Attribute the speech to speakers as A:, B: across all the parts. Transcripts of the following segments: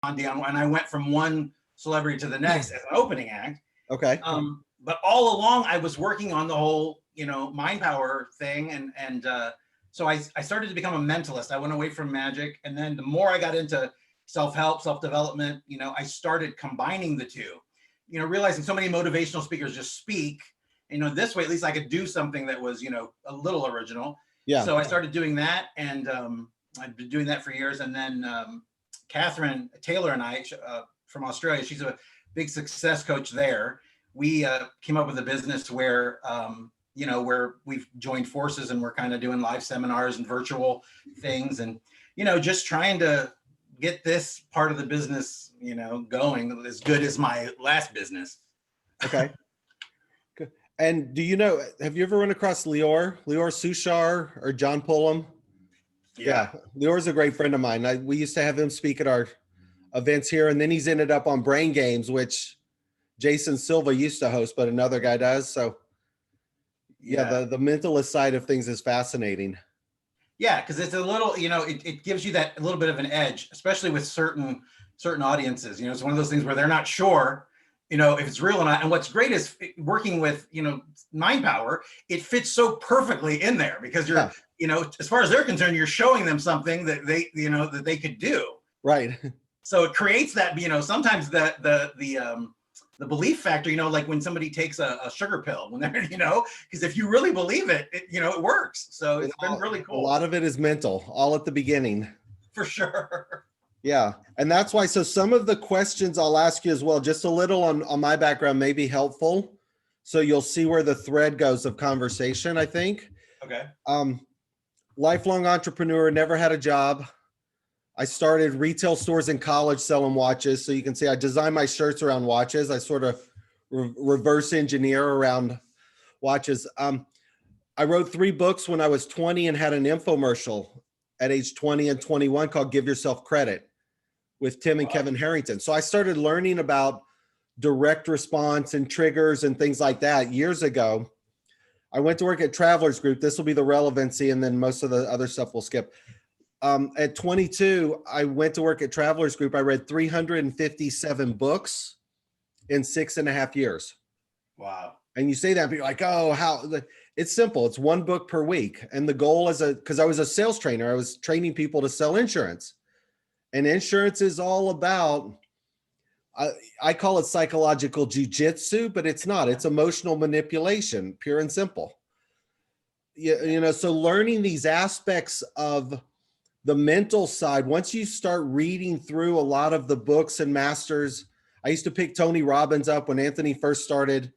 A: down, and I went from one celebrity to the next as an opening act.
B: Okay.
A: But all along I was working on the whole, mind power thing. And so I started to become a mentalist. I went away from magic. And then the more I got into self-help, self-development, I started combining the two, realizing so many motivational speakers just speak, this way, at least I could do something that was, a little original.
B: Yeah.
A: So I started doing that, and I've been doing that for years. And then Catherine Taylor and I, from Australia, she's a big success coach there. We came up with a business where, where we've joined forces, and we're kind of doing live seminars and virtual things, and, just trying to get this part of the business, going as good as my last business.
B: Okay. Good. And have you ever run across Lior Sushar or John Pullum? Yeah. Lior's a great friend of mine. We used to have him speak at our events here, and then he's ended up on Brain Games, which Jason Silva used to host, but another guy does. So the mentalist side of things is fascinating.
A: Yeah, because it's a little, it gives you that a little bit of an edge, especially with certain audiences. It's one of those things where they're not sure, if it's real or not. And what's great is working with, mind power, it fits so perfectly in there, because you're, as far as they're concerned, you're showing them something that they, that they could do.
B: Right.
A: So it creates that, sometimes the belief factor, like when somebody takes a sugar pill, when they're, because if you really believe it, it works. So it's been really cool.
B: A lot of it is mental, all at the beginning.
A: For sure.
B: Yeah. And that's why, so some of the questions I'll ask you as well, just a little on my background may be helpful. So you'll see where the thread goes of conversation, I think.
A: Okay.
B: Lifelong entrepreneur, never had a job. I started retail stores in college selling watches. So you can see I design my shirts around watches. I sort of reverse engineer around watches. I wrote 3 books when I was 20 and had an infomercial at age 20 and 21 called Give Yourself Credit with Tim and Kevin Harrington. So I started learning about direct response and triggers and things like that years ago. I went to work at Travelers Group. This will be the relevancy, and then most of the other stuff we'll skip. At 22, I went to work at Travelers Group. I read 357 books in 6.5 years.
A: Wow.
B: And you say that, but you're like, oh, how? It's simple. It's 1 book per week. And the goal because I was a sales trainer, I was training people to sell insurance. And insurance is all about, I call it psychological jiu-jitsu, but it's not. It's emotional manipulation, pure and simple. So learning these aspects of the mental side, once you start reading through a lot of the books and masters, I used to pick Tony Robbins up when Anthony first started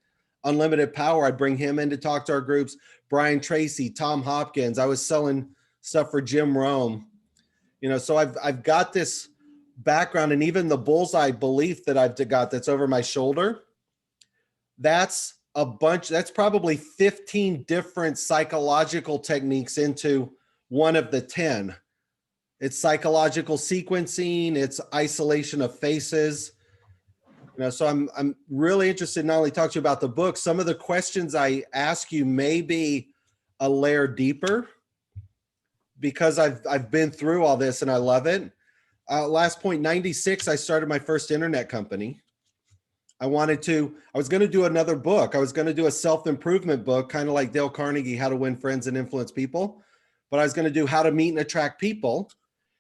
B: Unlimited Power. I'd bring him in to talk to our groups. Brian Tracy, Tom Hopkins. I was selling stuff for Jim Rome. So I've got this background, and even the BullsEye belief that I've got that's over my shoulder. That's probably 15 different psychological techniques into one of the 10. It's psychological sequencing, it's isolation of faces. So I'm really interested not only talk to you about the book, some of the questions I ask you may be a layer deeper, because I've been through all this and I love it. Last point, 96, I started my first internet company. I was going to do another book. I was going to do a self-improvement book, kind of like Dale Carnegie, How to Win Friends and Influence People. But I was going to do how to meet and attract people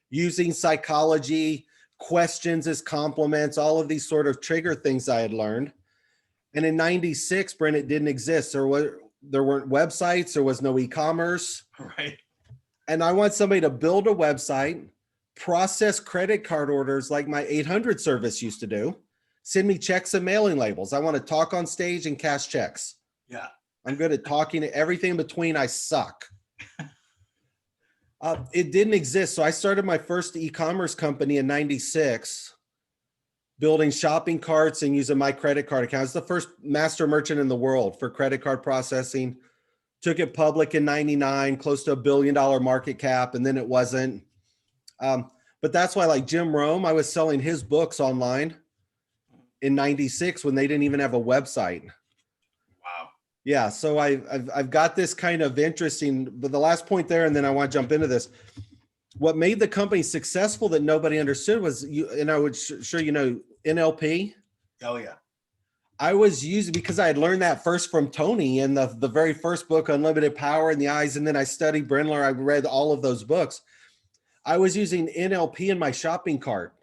B: using psychology, questions as compliments, all of these sort of trigger things I had learned. And in 96, Brent, it didn't exist. There weren't websites. There was no e-commerce.
A: Right.
B: And I want somebody to build a website, process credit card orders like my 800 service used to do, send me checks and mailing labels. I want to talk on stage and cash checks.
A: Yeah.
B: I'm good at talking. Everything in between, I suck. It didn't exist. So I started my first e-commerce company in 96, building shopping carts and using my credit card account. I was the first master merchant in the world for credit card processing. Took it public in 99, close to $1 billion market cap, and then it wasn't. But that's why, like Jim Rome, I was selling his books online in 96 when they didn't even have a website.
A: Wow.
B: Yeah, so I've got this kind of interesting, but the last point there, and then I want to jump into this. what made the company successful that nobody understood was and I would sure you know NLP.
A: Oh yeah.
B: I was using, because I had learned that first from Tony in the very first book, Unlimited Power in the Eyes, and then I studied Brendler. I read all of those books. I was using NLP in my shopping cart.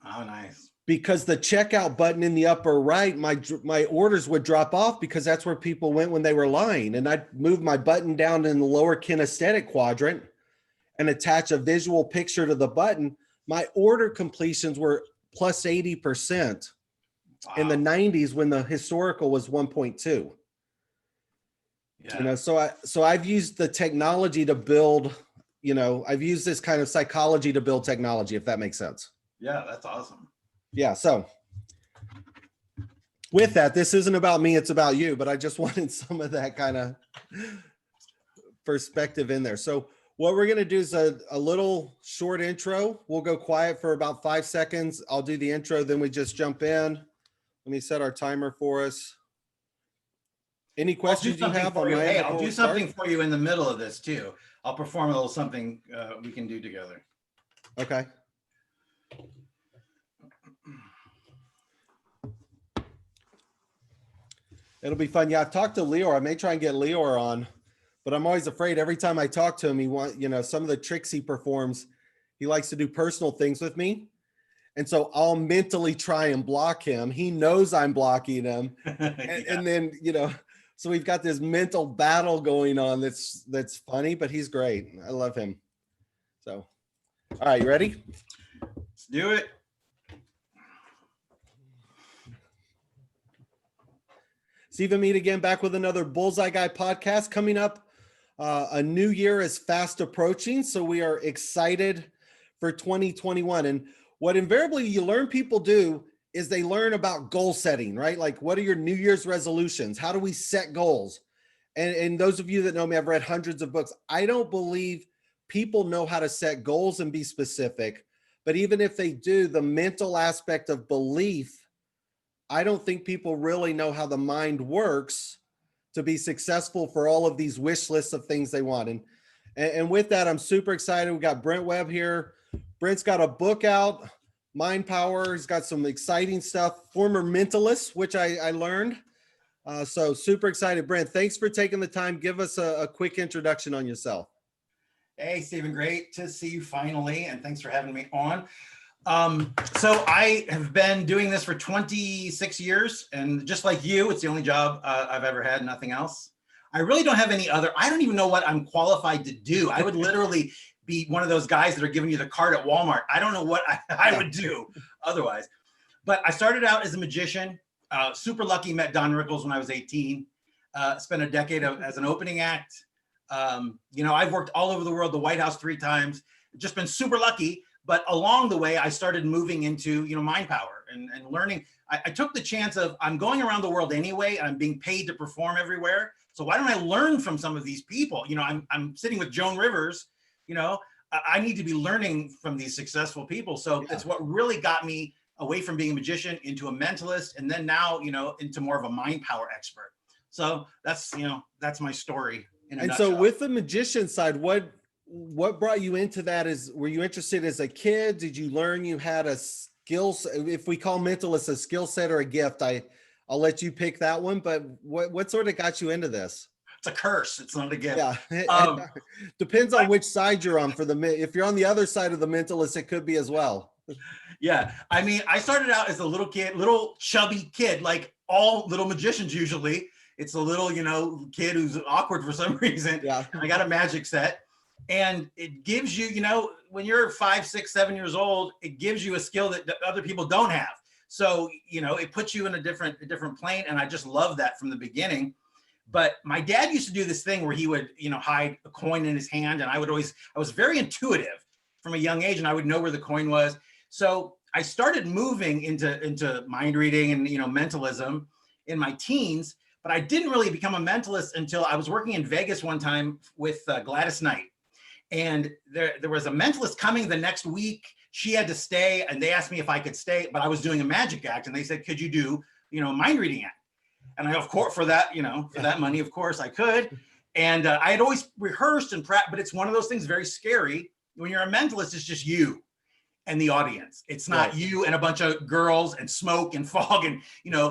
A: Oh, nice.
B: Because the checkout button in the upper right, my orders would drop off because that's where people went when they were lying. And I'd move my button down in the lower kinesthetic quadrant and attach a visual picture to the button. My order completions were plus 80%. Wow. In the 90s when the historical was 1.2. Yeah. You know, so I've used the technology to build, you know, I've used this kind of psychology to build technology, if that makes sense.
A: Yeah, that's awesome.
B: Yeah. So with that, this isn't about me, it's about you, but I just wanted some of that kind of perspective in there. So what we're going to do is a little short intro. We'll go quiet for about 5 seconds. I'll do the intro, then we just jump in. Let me set our timer for us. Any questions you have on my end?
A: Hey, I'll do something for you in the middle of this too. I'll perform a little something we can do together.
B: Okay. It'll be fun. Yeah, I've talked to Leor. I may try and get Leor on, but I'm always afraid every time I talk to him, some of the tricks he performs, he likes to do personal things with me. And so I'll mentally try and block him. He knows I'm blocking him. And then, so we've got this mental battle going on that's funny, but he's great. I love him. So, all right, you ready?
A: Let's do it.
B: Stephen Meade again, back with another Bullseye Guy podcast coming up. A new year is fast approaching, so we are excited for 2021. And what invariably you learn people do is they learn about goal setting, right? Like, what are your New Year's resolutions? How do we set goals? And those of you that know me, I've read hundreds of books. I don't believe people know how to set goals and be specific, but even if they do, the mental aspect of belief, I don't think people really know how the mind works to be successful for all of these wish lists of things they want. And with that, I'm super excited. We got Brent Webb here. Brent's got a book out, Mind Power. He's got some exciting stuff, former mentalist, which I learned. So super excited. Brent, thanks for taking the time. Give us a quick introduction on yourself.
A: Hey, Stephen, great to see you finally. And thanks for having me on. So I have been doing this for 26 years. And just like you, it's the only job I've ever had, nothing else. I really don't have any other. I don't even know what I'm qualified to do. I would literally be one of those guys that are giving you the card at Walmart. I don't know what I would do otherwise. But I started out as a magician, super lucky, met Don Rickles when I was 18, spent a decade as an opening act. I've worked all over the world, the White House 3 times, just been super lucky. But along the way, I started moving into, mind power and learning. I took the chance of, I'm going around the world anyway, and I'm being paid to perform everywhere. So why don't I learn from some of these people? I'm sitting with Joan Rivers, I need to be learning from these successful people. So it's what really got me away from being a magician into a mentalist. And then now, into more of a mind power expert. So that's my story.
B: And so with the magician side, what brought you into that? Were you interested as a kid? Did you learn you had a skill? If we call mentalist a skill set or a gift, I'll let you pick that one. But what sort of got you into this?
A: It's a curse. It's not a gift.
B: Yeah. Depends on which side you're on. If you're on the other side of the mentalist, it could be as well.
A: Yeah. I mean, I started out as a little kid, little chubby kid, like all little magicians usually. It's a little, kid who's awkward for some reason. Yeah. I got a magic set. And it gives you, when you're 5, 6, 7 years old, it gives you a skill that other people don't have. So, it puts you in a different plane. And I just love that from the beginning. But my dad used to do this thing where he would, hide a coin in his hand. And I was very intuitive from a young age, and I would know where the coin was. So I started moving into mind reading and, mentalism in my teens, but I didn't really become a mentalist until I was working in Vegas one time with Gladys Knight. And there was a mentalist coming the next week. She had to stay, and they asked me if I could stay, but I was doing a magic act, and they said, could you do, a mind reading act? And I, of course, for that, that money, of course I could. And I had always rehearsed and practiced, but it's one of those things very scary. When you're a mentalist, it's just you and the audience. It's not
B: Right.
A: you and a bunch of girls and smoke and fog and,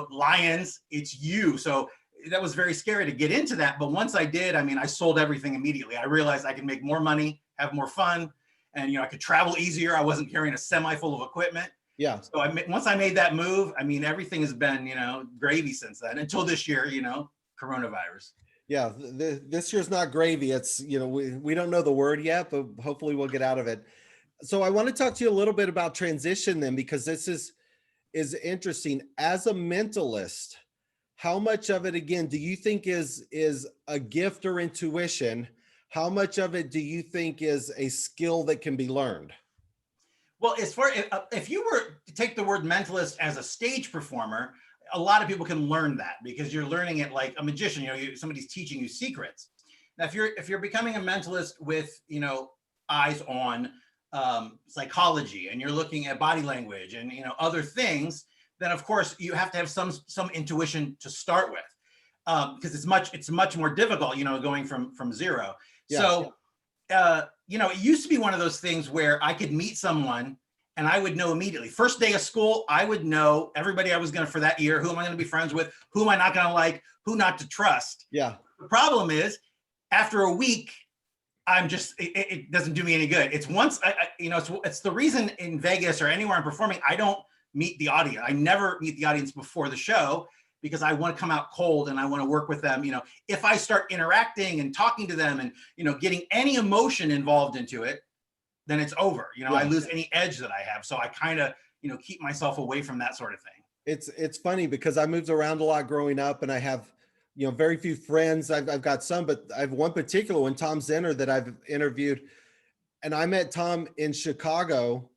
A: lions. It's you. So that was very scary to get into that. But once I did, I mean, I sold everything immediately. I realized I could make more money, have more fun, and, I could travel easier. I wasn't carrying a semi full of equipment.
B: Yeah.
A: So once I made that move, I mean, everything has been, gravy since then until this year, coronavirus.
B: Yeah. This year's not gravy. It's, we don't know the word yet, but hopefully we'll get out of it. So I want to talk to you a little bit about transition then, because this is interesting. As a mentalist, how much of it, again, do you think is a gift or intuition? How much of it do you think is a skill that can be learned?
A: Well, as far if you were to take the word mentalist as a stage performer, a lot of people can learn that because you're learning it like a magician. Somebody's teaching you secrets. Now, if you're becoming a mentalist with eyes on psychology, and you're looking at body language and other things, then of course you have to have some intuition to start with, because it's much more difficult, going from zero.
B: Yeah.
A: So it used to be one of those things where I could meet someone and I would know immediately. First day of school, I would know everybody I was going to for that year. Who am I going to be friends with? Who am I not going to like? Who not to trust?
B: Yeah.
A: The problem is, after a week, it doesn't do me any good. It's once it's the reason in Vegas or anywhere I'm performing, I don't meet the audience. I never meet the audience before the show because I want to come out cold and I want to work with them. If I start interacting and talking to them and, getting any emotion involved into it, then it's over.
B: Yeah.
A: I lose any edge that I have. So I kind of, keep myself away from that sort of thing.
B: It's funny because I moved around a lot growing up and I have, very few friends. I've got some, but I have one particular one, Tom Zenner, that I've interviewed. And I met Tom in Chicago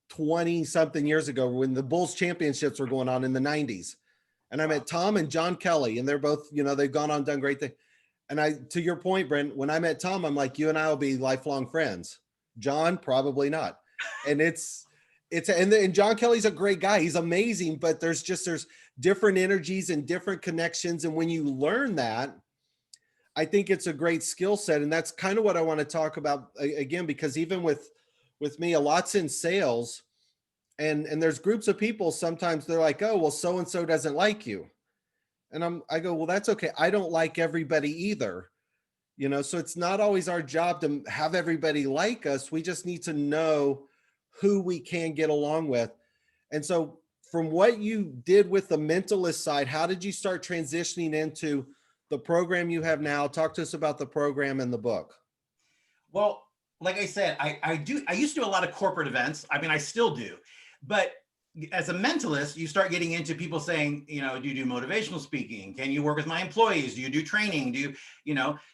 B: 20 something years ago when the Bulls championships were going on in the 90s. And I met Tom and John Kelly, and they're both, they've gone on, done great things. And to your point, Brent, when I met Tom, I'm like, you and I will be lifelong friends. John, probably not. And and John Kelly's a great guy. He's amazing, but there's different energies and different connections. And when you learn that, I think it's a great skill set. And that's kind of what I want to talk about again, because even with me, a lot's in sales, and there's groups of people, sometimes they're like, oh, well, so-and-so doesn't like you. And I go, well, that's okay. I don't like everybody either. So it's not always our job to have everybody like us. We just need to know who we can get along with. And so from what you did with the mentalist side, how did you start transitioning into the program you have now? Talk to us about the program and the book.
A: Well, like I said, I used to do a lot of corporate events. I mean, I still do, but as a mentalist, you start getting into people saying, do you do motivational speaking? Can you work with my employees? Do you do training?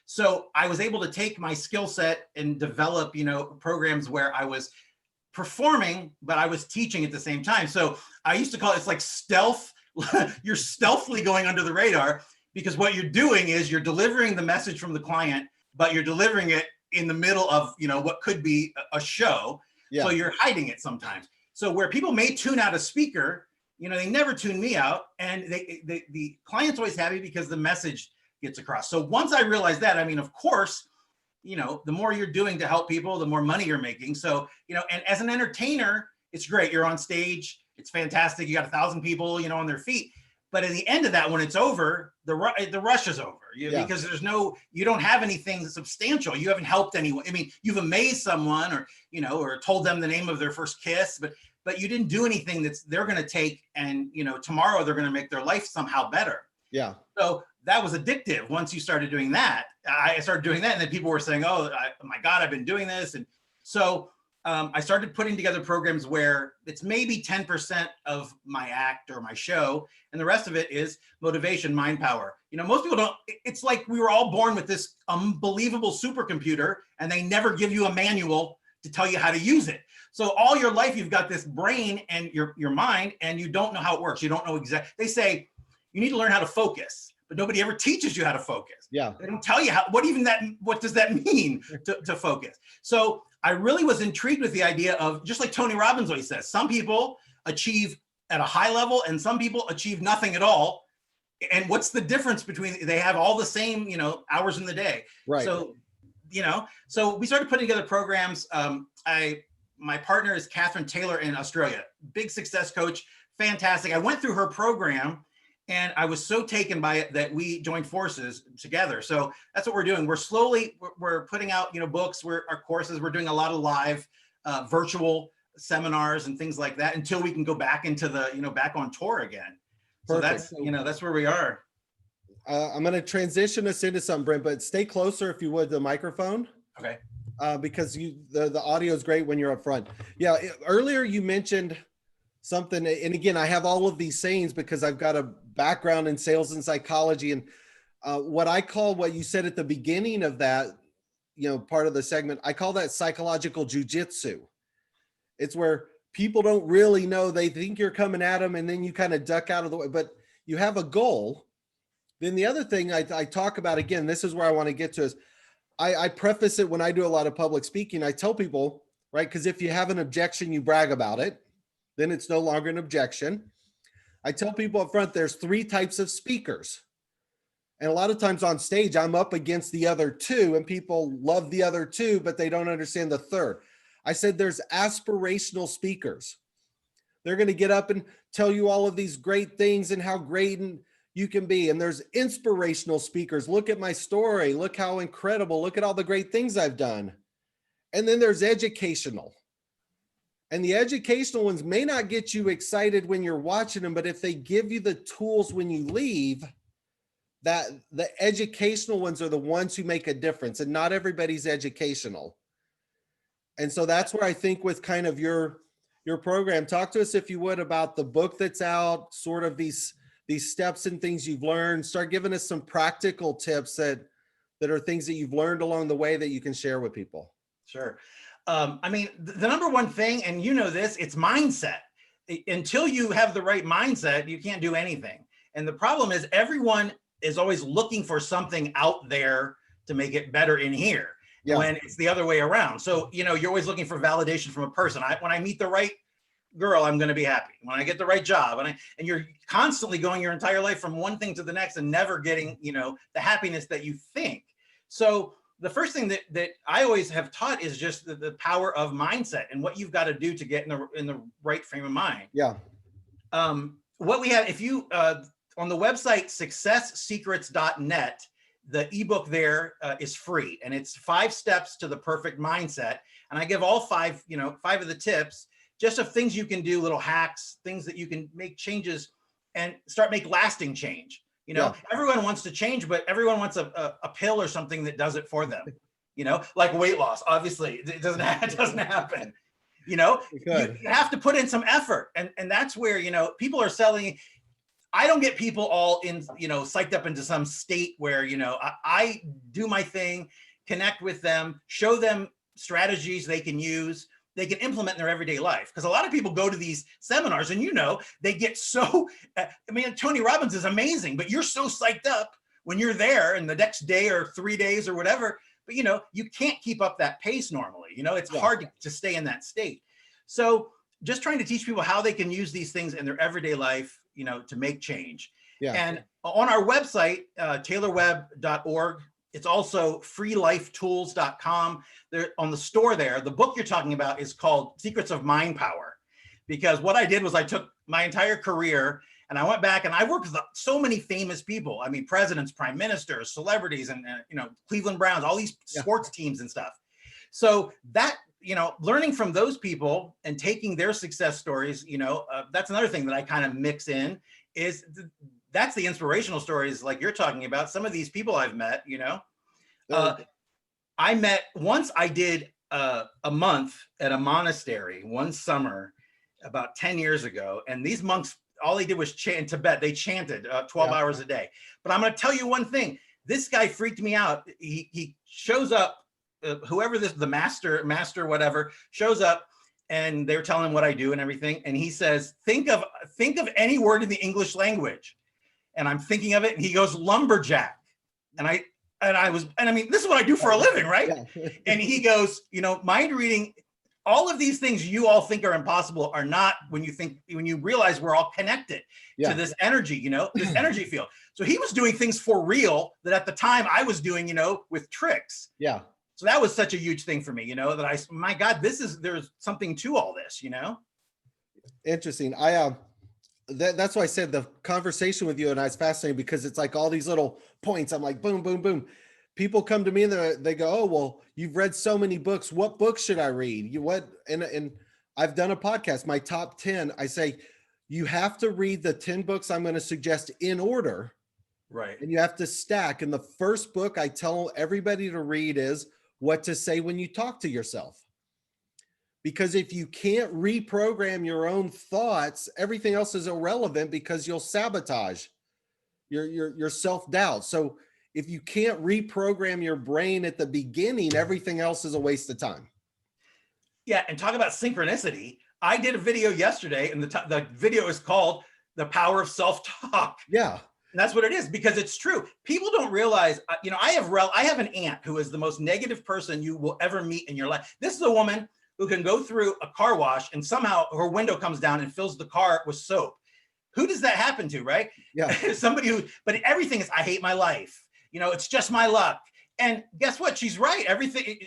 A: So I was able to take my skill set and develop, programs where I was performing, but I was teaching at the same time. So I used to call it's like stealth. You're stealthily going under the radar because what you're doing is you're delivering the message from the client, but you're delivering it in the middle of, what could be a show. Yeah. So you're hiding it sometimes. So where people may tune out a speaker, they never tune me out, and the client's always happy because the message gets across. So once I realized that, I mean, of course, the more you're doing to help people, the more money you're making. So, and as an entertainer, it's great. You're on stage. It's fantastic. You got 1,000 people, on their feet. But at the end of that, when it's over, the rush is over because you don't have anything substantial. You haven't helped anyone. I mean, you've amazed someone or, or told them the name of their first kiss, but you didn't do anything they're going to take and, tomorrow they're going to make their life somehow better. Yeah. So that was addictive. Once you started doing that, I started doing that. And then people were saying, oh my God, I've been doing this. And so I started putting together programs where it's maybe 10% of my act or my show. And the rest of it is motivation, mind power. Most people don't, it's like we were all born with this unbelievable supercomputer and they never give you a manual to tell you how to use it. So all your life, you've got this brain and your mind, and you don't know how it works. You don't know exactly. They say you need to learn how to focus, but nobody ever teaches you how to focus. Yeah. They don't tell you what does that mean to focus? So I really was intrigued with the idea of, just like Tony Robbins always says, some people achieve at a high level and some people achieve nothing at all. And what's the difference between, they have all the same, hours in the day.
B: Right.
A: So, so we started putting together programs. My partner is Catherine Taylor in Australia, big success coach, fantastic. I went through her program and I was so taken by it that we joined forces together. So that's what we're doing. We're putting out, books, our courses, we're doing a lot of live virtual seminars and things like that until we can go back into the, back on tour again.
B: Perfect.
A: So that's where we are.
B: I'm going to transition us into something, Brent, but stay closer if you would, the microphone.
A: Okay.
B: Because the audio is great when you're up front. Yeah. Earlier you mentioned something, and again, I have all of these sayings because I've got a background in sales and psychology, and what you said at the beginning of that, part of the segment, I call that psychological jiu-jitsu. It's where people don't really know, they think you're coming at them and then you kind of duck out of the way, but you have a goal. Then the other thing I talk about, again, this is where I want to get to, is I preface it when I do a lot of public speaking. I tell people, right, because if you have an objection, you brag about it, then it's no longer an objection. I tell people up front, there's 3 types of speakers. And a lot of times on stage, I'm up against the other 2 and people love the other 2, but they don't understand the third. I said, there's aspirational speakers. They're going to get up and tell you all of these great things and how great you can be. And there's inspirational speakers. Look at my story. Look how incredible. Look at all the great things I've done. And then there's educational. And the educational ones may not get you excited when you're watching them, but if they give you the tools when you leave, that the educational ones are the ones who make a difference, and not everybody's educational. And so that's where I think with kind of your program, talk to us if you would about the book that's out, sort of these steps and things you've learned. Start giving us some practical tips that are things that you've learned along the way that you can share with people.
A: Sure. The number one thing, and this, it's mindset. Until you have the right mindset, you can't do anything. And the problem is everyone is always looking for something out there to make it better in here. Yeah. When it's the other way around. So, you're always looking for validation from a person. When I meet the right girl, I'm going to be happy. When I get the right job, and you're constantly going your entire life from one thing to the next and never getting, the happiness that you think. So the first thing that I always have taught is just the power of mindset and what you've got to do to get in the right frame of mind.
B: Yeah.
A: What we have, if you, on the website, successsecrets.net, the ebook there is free, and it's 5 steps to the perfect mindset. And I give all 5 of the tips, just of things you can do, little hacks, things that you can make changes and make lasting change. Everyone wants to change, but everyone wants a pill or something that does it for them. Like weight loss. Obviously, it doesn't happen. You have to put in some effort, and that's where people are selling. I don't get people all in, psyched up into some state where, I do my thing, connect with them, show them strategies they can use, they can implement in their everyday life. Because a lot of people go to these seminars and, they get so, Tony Robbins is amazing, but you're so psyched up when you're there and the next day or 3 days or whatever, but, you can't keep up that pace normally. It's hard to stay in that state. So just trying to teach people how they can use these things in their everyday life, to make change. Yeah. And on our website, taylorwebb.org, it's also freelifetools.com. There on the store there, the book you're talking about is called Secrets of Mind Power. Because what I did was I took my entire career and I went back and I worked with so many famous people. Presidents, prime ministers, celebrities, and Cleveland Browns, all these sports teams and stuff. So that, learning from those people and taking their success stories, that's another thing that I kind of mix in is that's the inspirational stories like you're talking about. Some of these people I've met, I met once. I did a month at a monastery one summer about 10 years ago. And these monks, all they did was chant in Tibet. They chanted 12 hours a day. But I'm going to tell you one thing. This guy freaked me out. He shows up. Whoever the master, whatever, shows up, and they're telling him what I do and everything. And he says, think of any word in the English language. And I'm thinking of it. And he goes, lumberjack. And this is what I do for a living, right? Yeah. And he goes, mind reading all of these things you all think are impossible are not when you realize we're all connected to this energy, this energy field. So he was doing things for real that at the time I was doing, with tricks.
B: Yeah.
A: So that was such a huge thing for me, that my God, there's something to all this,
B: Interesting. That's why I said the conversation with you and I is fascinating, because it's like all these little points. I'm like, boom, boom, boom. People come to me and they go, oh, well, you've read so many books. What books should I read? And I've done a podcast, my top 10. I say, you have to read the 10 books I'm going to suggest in order.
A: Right.
B: And you have to stack. And the first book I tell everybody to read is What to Say When You Talk to Yourself. Because if you can't reprogram your own thoughts, everything else is irrelevant, because you'll sabotage your self-doubt. So if you can't reprogram your brain at the beginning, everything else is a waste of time.
A: Yeah. And talk about synchronicity. I did a video yesterday, and the video is called The Power of Self-Talk.
B: Yeah.
A: And that's what it is, because it's true. People don't realize, I have an aunt who is the most negative person you will ever meet in your life. This is a woman who can go through a car wash and somehow her window comes down and fills the car with soap. Who does that happen to, right?
B: Yeah.
A: Somebody but everything is, I hate my life. It's just my luck. And guess what? She's right. Everything,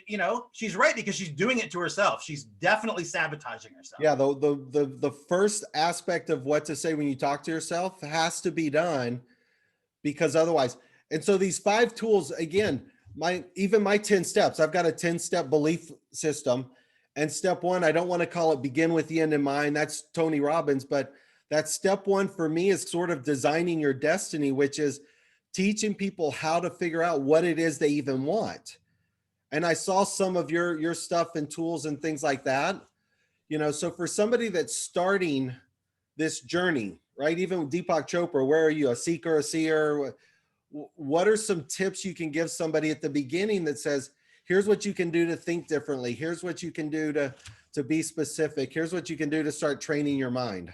A: she's right, because she's doing it to herself. She's definitely sabotaging herself.
B: Yeah. The first aspect of what to say when you talk to yourself has to be done, because otherwise, and so these 5 tools, again, my 10 steps, I've got a 10-step belief system. And step 1, I don't want to call it begin with the end in mind. That's Tony Robbins, but that step 1 for me is sort of designing your destiny, which is teaching people how to figure out what it is they even want. And I saw some of your stuff and tools and things like that, so for somebody that's starting this journey, right? Even Deepak Chopra, where are you? A seeker, a seer? What are some tips you can give somebody at the beginning that says, here's what you can do to think differently. Here's what you can do to be specific. Here's what you can do to start training your mind.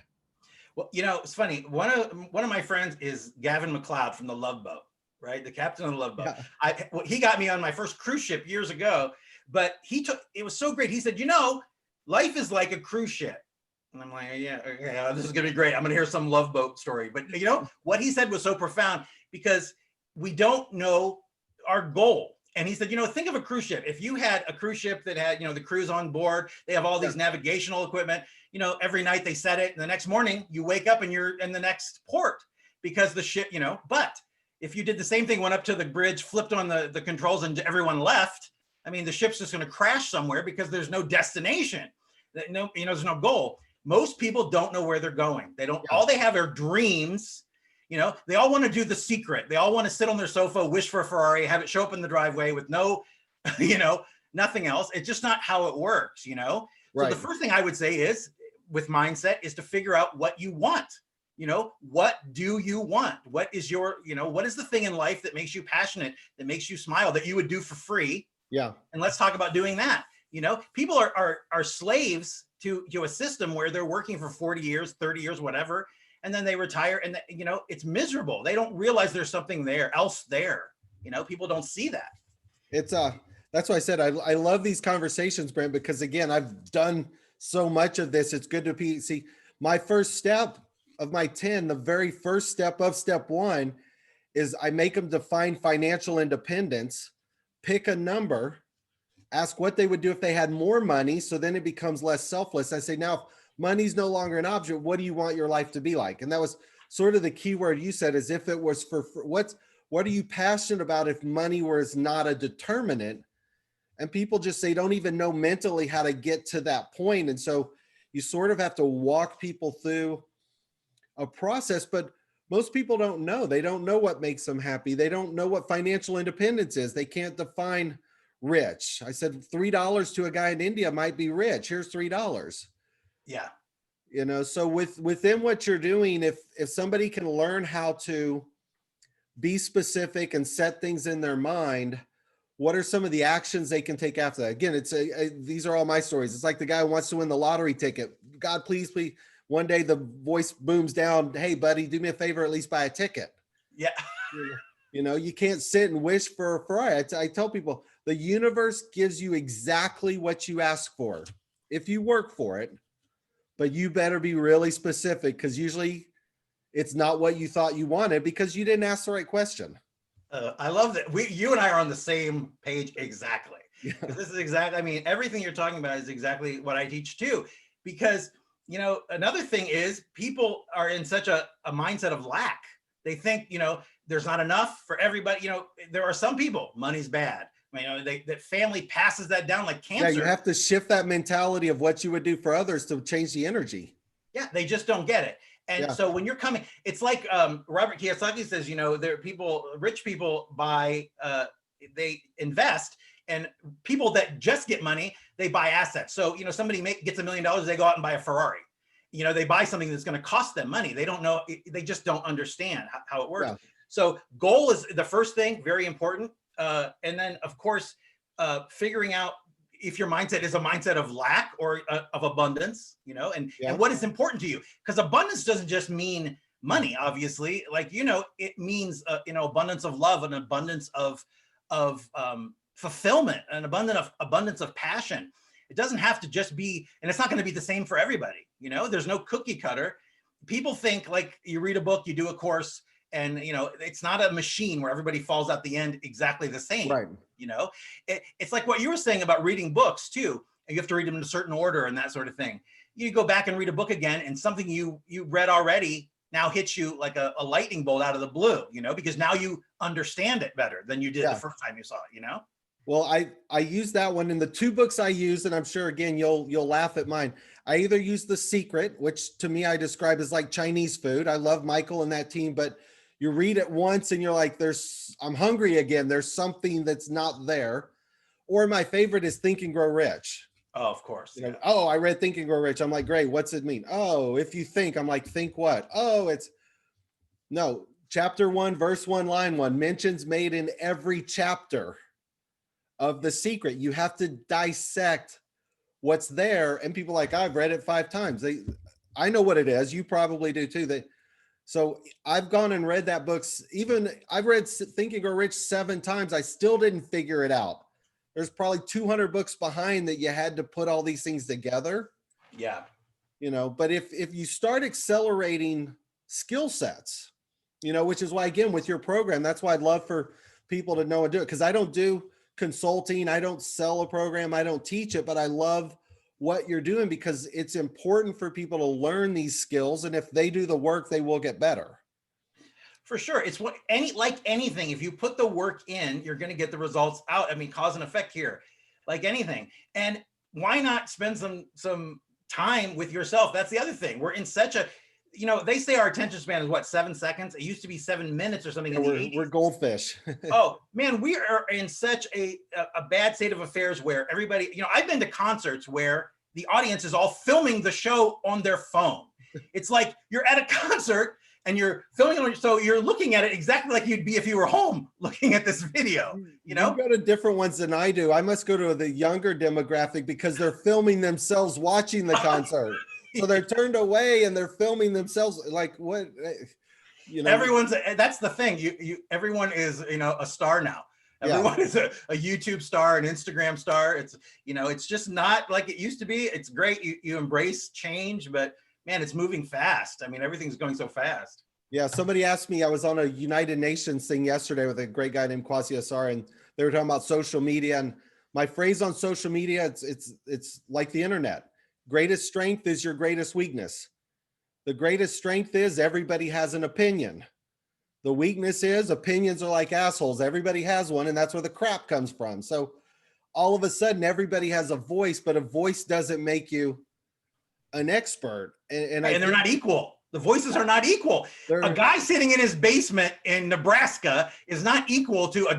A: Well, it's funny. One of my friends is Gavin McLeod from the Love Boat, right? The captain of the Love Boat. Yeah. He got me on my first cruise ship years ago, but it was so great. He said, life is like a cruise ship. And I'm like, yeah, okay, this is going to be great. I'm going to hear some Love Boat story. But what he said was so profound, because we don't know our goal. And he said, think of a cruise ship. If you had a cruise ship that had, the crews on board, they have all these navigational equipment, every night they set it, and the next morning you wake up and you're in the next port, because the ship, but if you did the same thing, went up to the bridge, flipped on the controls, and everyone left, the ship's just going to crash somewhere, because there's no destination. There's no goal. Most people don't know where they're going. They don't, all they have are dreams. They all want to do The Secret. They all want to sit on their sofa, wish for a Ferrari, have it show up in the driveway with no, nothing else. It's just not how it works, Right. So the first thing I would say is, with mindset, is to figure out what you want. What do you want? What is your, what is the thing in life that makes you passionate, that makes you smile, that you would do for free?
B: Yeah. And
A: let's talk about doing that. People are slaves to a system where they're working for 40 years, 30 years, whatever. And then they retire, and it's miserable. They don't realize there's something else there. People don't see that.
B: It's that's why I said I love these conversations, Brent, because again, I've done so much of this. It's good to see my first step of my 10. The very first step of step 1 is I make them define financial independence, pick a number, ask what they would do if they had more money. So then it becomes less selfless. I say, now, if money's no longer an object, what do you want your life to be like? And that was sort of the key word you said, as if it was for what are you passionate about if money was not a determinant? And people just say, don't even know mentally how to get to that point. And so you sort of have to walk people through a process, but most people don't know. They don't know what makes them happy. They don't know what financial independence is. They can't define rich. I said $3 to a guy in India might be rich. Here's $3.
A: Yeah.
B: So within what you're doing, if somebody can learn how to be specific and set things in their mind, what are some of the actions they can take after that? Again, these are all my stories. It's like the guy who wants to win the lottery ticket. God, please. One day the voice booms down, hey, buddy, do me a favor, at least buy a ticket.
A: Yeah.
B: You can't sit and wish for a Ferrari. I tell people, the universe gives you exactly what you ask for. if you work for it, but you better be really specific, because usually it's not what you thought you wanted because you didn't ask the right question.
A: I love that you and I are on the same page exactly.
B: Yeah.
A: This is exactly, I mean, everything you're talking about is exactly what I teach too. Because, you know, another thing is people are in such a mindset of lack. They think, you know, there's not enough for everybody. You know, there are some people, money's bad. You know, that family passes that down like cancer.
B: Yeah, you have to shift that mentality of what you would do for others to change the energy.
A: Yeah, they just don't get it. And
B: Yeah.
A: so when you're coming, it's like Robert Kiyosaki says, you know, there are people, rich people buy, they invest, and people that just get money, they buy assets. So, you know, somebody gets $1 million, they go out and buy a Ferrari. You know, they buy something that's going to cost them money. They don't know, they just don't understand how it works. Yeah. So goal is the first thing, very important. And then of course, figuring out if your mindset is a mindset of lack or of abundance, you know, and what is important to you, because abundance doesn't just mean money, obviously. Like, you know, it means, you know, abundance of love, an abundance of fulfillment, an abundance of passion. It doesn't have to just be, and it's not going to be the same for everybody. You know, there's no cookie cutter. People think like you read a book, you do a course, and, you know, it's not a machine where everybody falls out the end exactly the same.
B: Right.
A: You know, it's like what you were saying about reading books too. And you have to read them in a certain order and that sort of thing. You go back and read a book again, and something you read already now hits you like a lightning bolt out of the blue, you know, because now you understand it better than you did the first time you saw it, you know?
B: Well, I use that one in the 2 books I use, and I'm sure again you'll laugh at mine. I either use The Secret, which to me I describe as like Chinese food. I love Michael and that team, but you read it once and you're like, I'm hungry again. There's something that's not there. Or my favorite is Think and Grow Rich.
A: Oh, of course.
B: You know, oh, I read Think and Grow Rich. I'm like, great. What's it mean? Oh, if you think, I'm like, think what? Oh, no, chapter 1, verse 1, line 1, mentions made in every chapter of The Secret. You have to dissect what's there. And people are like, I've read it 5 times. I know what it is. You probably do too. So I've gone and read that book. Even I've read Think and Grow Rich 7 times. I still didn't figure it out. There's probably 200 books behind that you had to put all these things together.
A: Yeah.
B: You know, but if you start accelerating skill sets, you know, which is why, again, with your program, that's why I'd love for people to know and do it. Because I don't do consulting. I don't sell a program. I don't teach it, but I love what you're doing because it's important for people to learn these skills. And if they do the work, they will get better.
A: For sure. It's like anything, if you put the work in, you're going to get the results out. I mean, cause and effect here, like anything. And why not spend some time with yourself? That's the other thing. We're in such a, you know, they say our attention span is what, 7 seconds? It used to be 7 minutes or something.
B: We're goldfish.
A: Oh man, we are in such a bad state of affairs where everybody, you know, I've been to concerts where the audience is all filming the show on their phone. It's like you're at a concert and you're filming it, so you're looking at it exactly like you'd be if you were home looking at this video, you know?
B: You go to different ones than I do. I must go to the younger demographic because they're filming themselves watching the concert. So they're turned away and they're filming themselves. Like what, you know?
A: That's the thing. Everyone is, you know, a star now. Everyone is a YouTube star, an Instagram star. It's, you know, it's just not like it used to be. It's great. You embrace change, but man, it's moving fast. I mean, everything's going so fast.
B: Yeah. Somebody asked me, I was on a United Nations thing yesterday with a great guy named Kwasi Asar, and they were talking about social media. And my phrase on social media, it's like the internet. Greatest strength is your greatest weakness. The greatest strength is everybody has an opinion. The weakness is opinions are like assholes. Everybody has one, and that's where the crap comes from. So all of a sudden, everybody has a voice, but a voice doesn't make you an expert. And
A: they're not equal. The voices are not equal. A guy sitting in his basement in Nebraska is not equal to a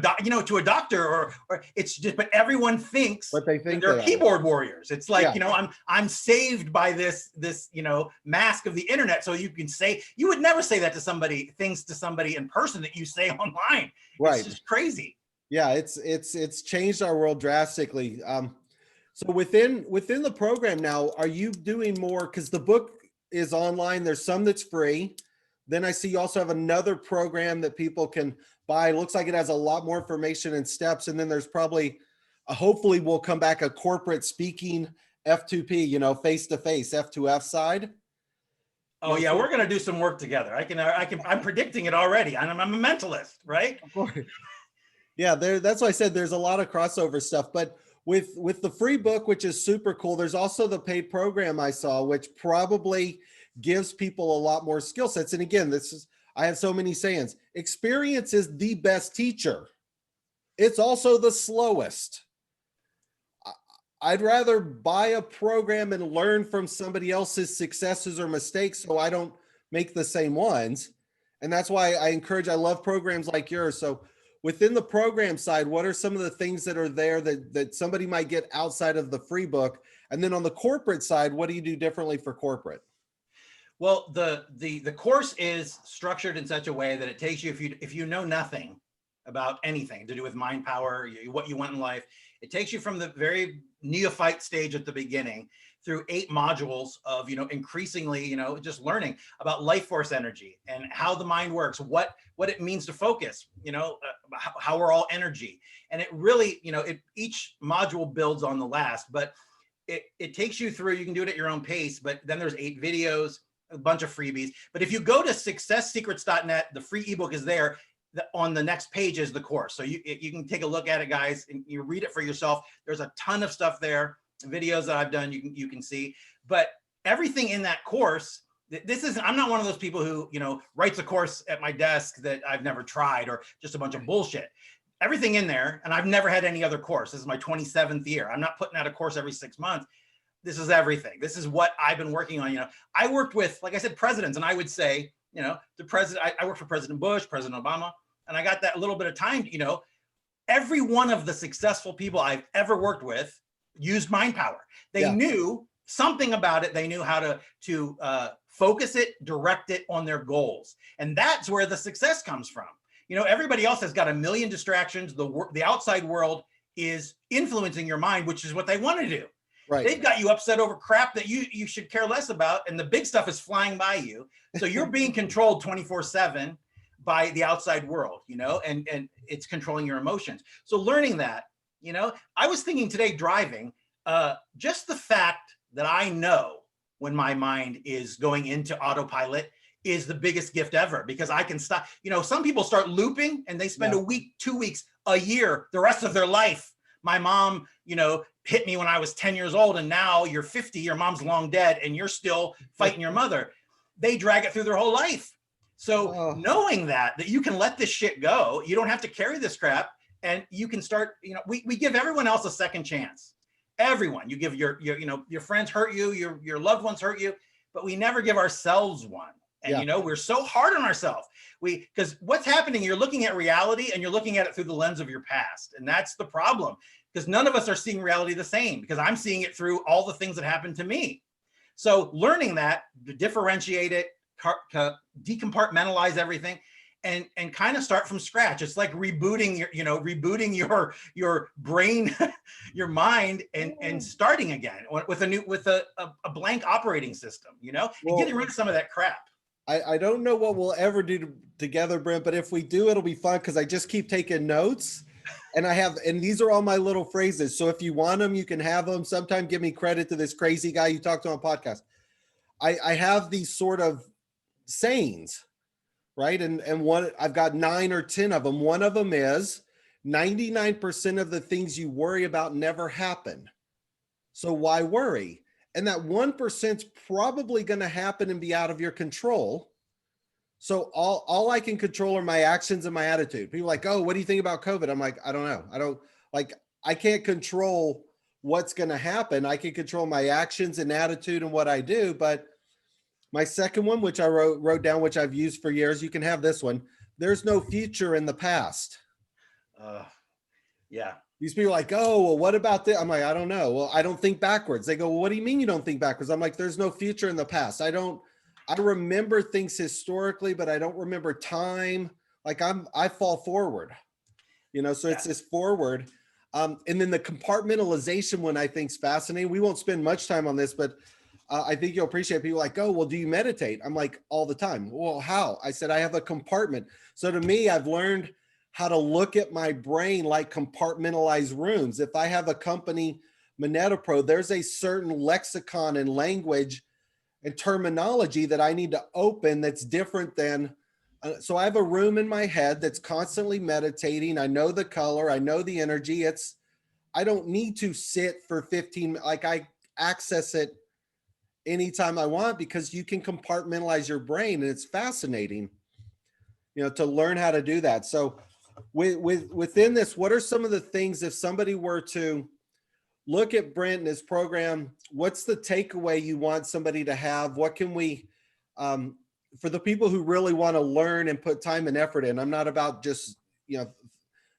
A: doctor, or it's just, but everyone thinks
B: what they think
A: they're keyboard warriors. It's like, you know, I'm saved by this, you know, mask of the internet. So you can say, you would never say that to somebody, things to somebody in person that you say online.
B: Right.
A: It's just crazy.
B: Yeah. It's changed our world drastically. So within the program now, are you doing more? Because the book is online. There's some that's free. Then I see you also have another program that people can buy. It looks like it has a lot more information and steps. And then there's probably, hopefully we'll come back, a corporate speaking F2P, you know, face to face, F2F side.
A: Oh yeah, we're gonna do some work together. I'm predicting it already. I'm a mentalist, right?
B: Of course. Yeah, that's why I said there's a lot of crossover stuff. But with the free book, which is super cool, there's also the paid program I saw, which probably gives people a lot more skill sets. And again, I have so many sayings. Experience is the best teacher. It's also the slowest. I'd rather buy a program and learn from somebody else's successes or mistakes so I don't make the same ones. And that's why I love programs like yours. So within the program side, what are some of the things that are there that somebody might get outside of the free book? And then on the corporate side, what do you do differently for corporate?
A: Well, the course is structured in such a way that it takes you, if you know nothing about anything to do with mind power, what you want in life, it takes you from the very neophyte stage at the beginning through 8 modules of, increasingly, just learning about life force energy and how the mind works, what it means to focus, how we're all energy. And it really, each module builds on the last, but it takes you through, you can do it at your own pace, but then there's 8 videos, a bunch of freebies. But if you go to successsecrets.net, the free ebook is there. On the next page is the course. So you can take a look at it, guys, and you read it for yourself. There's a ton of stuff there, videos that I've done, you can see. But everything in that course, I'm not one of those people who, writes a course at my desk that I've never tried or just a bunch of bullshit. Everything in there, and I've never had any other course. This is my 27th year. I'm not putting out a course every 6 months. This is everything. This is what I've been working on. I worked with, like I said, presidents, and I would say, the president, I worked for President Bush, President Obama, and I got that little bit of time, every one of the successful people I've ever worked with used mind power. They knew something about it. They knew how to focus it, direct it on their goals. And that's where the success comes from. Everybody else has got a million distractions. The outside world is influencing your mind, which is what they want to do. Right. They've got you upset over crap that you should care less about. And the big stuff is flying by you. So you're being controlled 24/7 by the outside world, and it's controlling your emotions. So learning that, I was thinking today driving, just the fact that I know when my mind is going into autopilot is the biggest gift ever, because I can stop. Some people start looping and they spend a week, 2 weeks, a year, the rest of their life. My mom, hit me when I was 10 years old, and now you're 50, your mom's long dead, and you're still fighting your mother. They drag it through their whole life. So knowing that you can let this shit go, you don't have to carry this crap, and you can start, we give everyone else a second chance. Everyone, you give your friends hurt you, your loved ones hurt you, but we never give ourselves one. And we're so hard on ourselves. Because what's happening, you're looking at reality and you're looking at it through the lens of your past. And that's the problem, because none of us are seeing reality the same, because I'm seeing it through all the things that happened to me. So learning that, to differentiate it, decompartmentalize everything, and kind of start from scratch. It's like rebooting your your brain, your mind, and starting again with a blank operating system. Getting rid of some of that crap.
B: I don't know what we'll ever do together, Brent, but if we do, it'll be fun, because I just keep taking notes, and these are all my little phrases. So if you want them, you can have them. Sometime give me credit to this crazy guy you talked to on podcast. I have these sort of sayings, right? And one, I've got 9 or 10 of them. One of them is 99% of the things you worry about never happen. So why worry? And that 1%'s probably going to happen and be out of your control. So all I can control are my actions and my attitude. People are like, oh, what do you think about COVID? I'm like, I don't know. I can't control what's going to happen. I can control my actions and attitude and what I do. But my second one, which I wrote down, which I've used for years, you can have this one. There's no future in the past.
A: Yeah.
B: These people are like, oh, well, what about this? I'm like, I don't know. Well, I don't think backwards. They go, well, what do you mean you don't think backwards? I'm like, there's no future in the past. I remember things historically, but I don't remember time. Like I fall forward, so it's this forward. And then the compartmentalization one I think is fascinating. We won't spend much time on this, but I think you'll appreciate people like, oh, well, do you meditate? I'm like, all the time. Well, how? I said, I have a compartment. So to me, I've learned how to look at my brain like compartmentalized rooms. If I have a company Moneta Pro, there's a certain lexicon and language and terminology that I need to open that's different than, so I have a room in my head that's constantly meditating. I know the color, I know the energy. I don't need to sit for 15, like I access it anytime I want, because you can compartmentalize your brain, and it's fascinating, to learn how to do that. So within this, what are some of the things, if somebody were to look at Brent and his program, what's the takeaway you want somebody to have? What can we, for the people who really want to learn and put time and effort in? I'm not about just,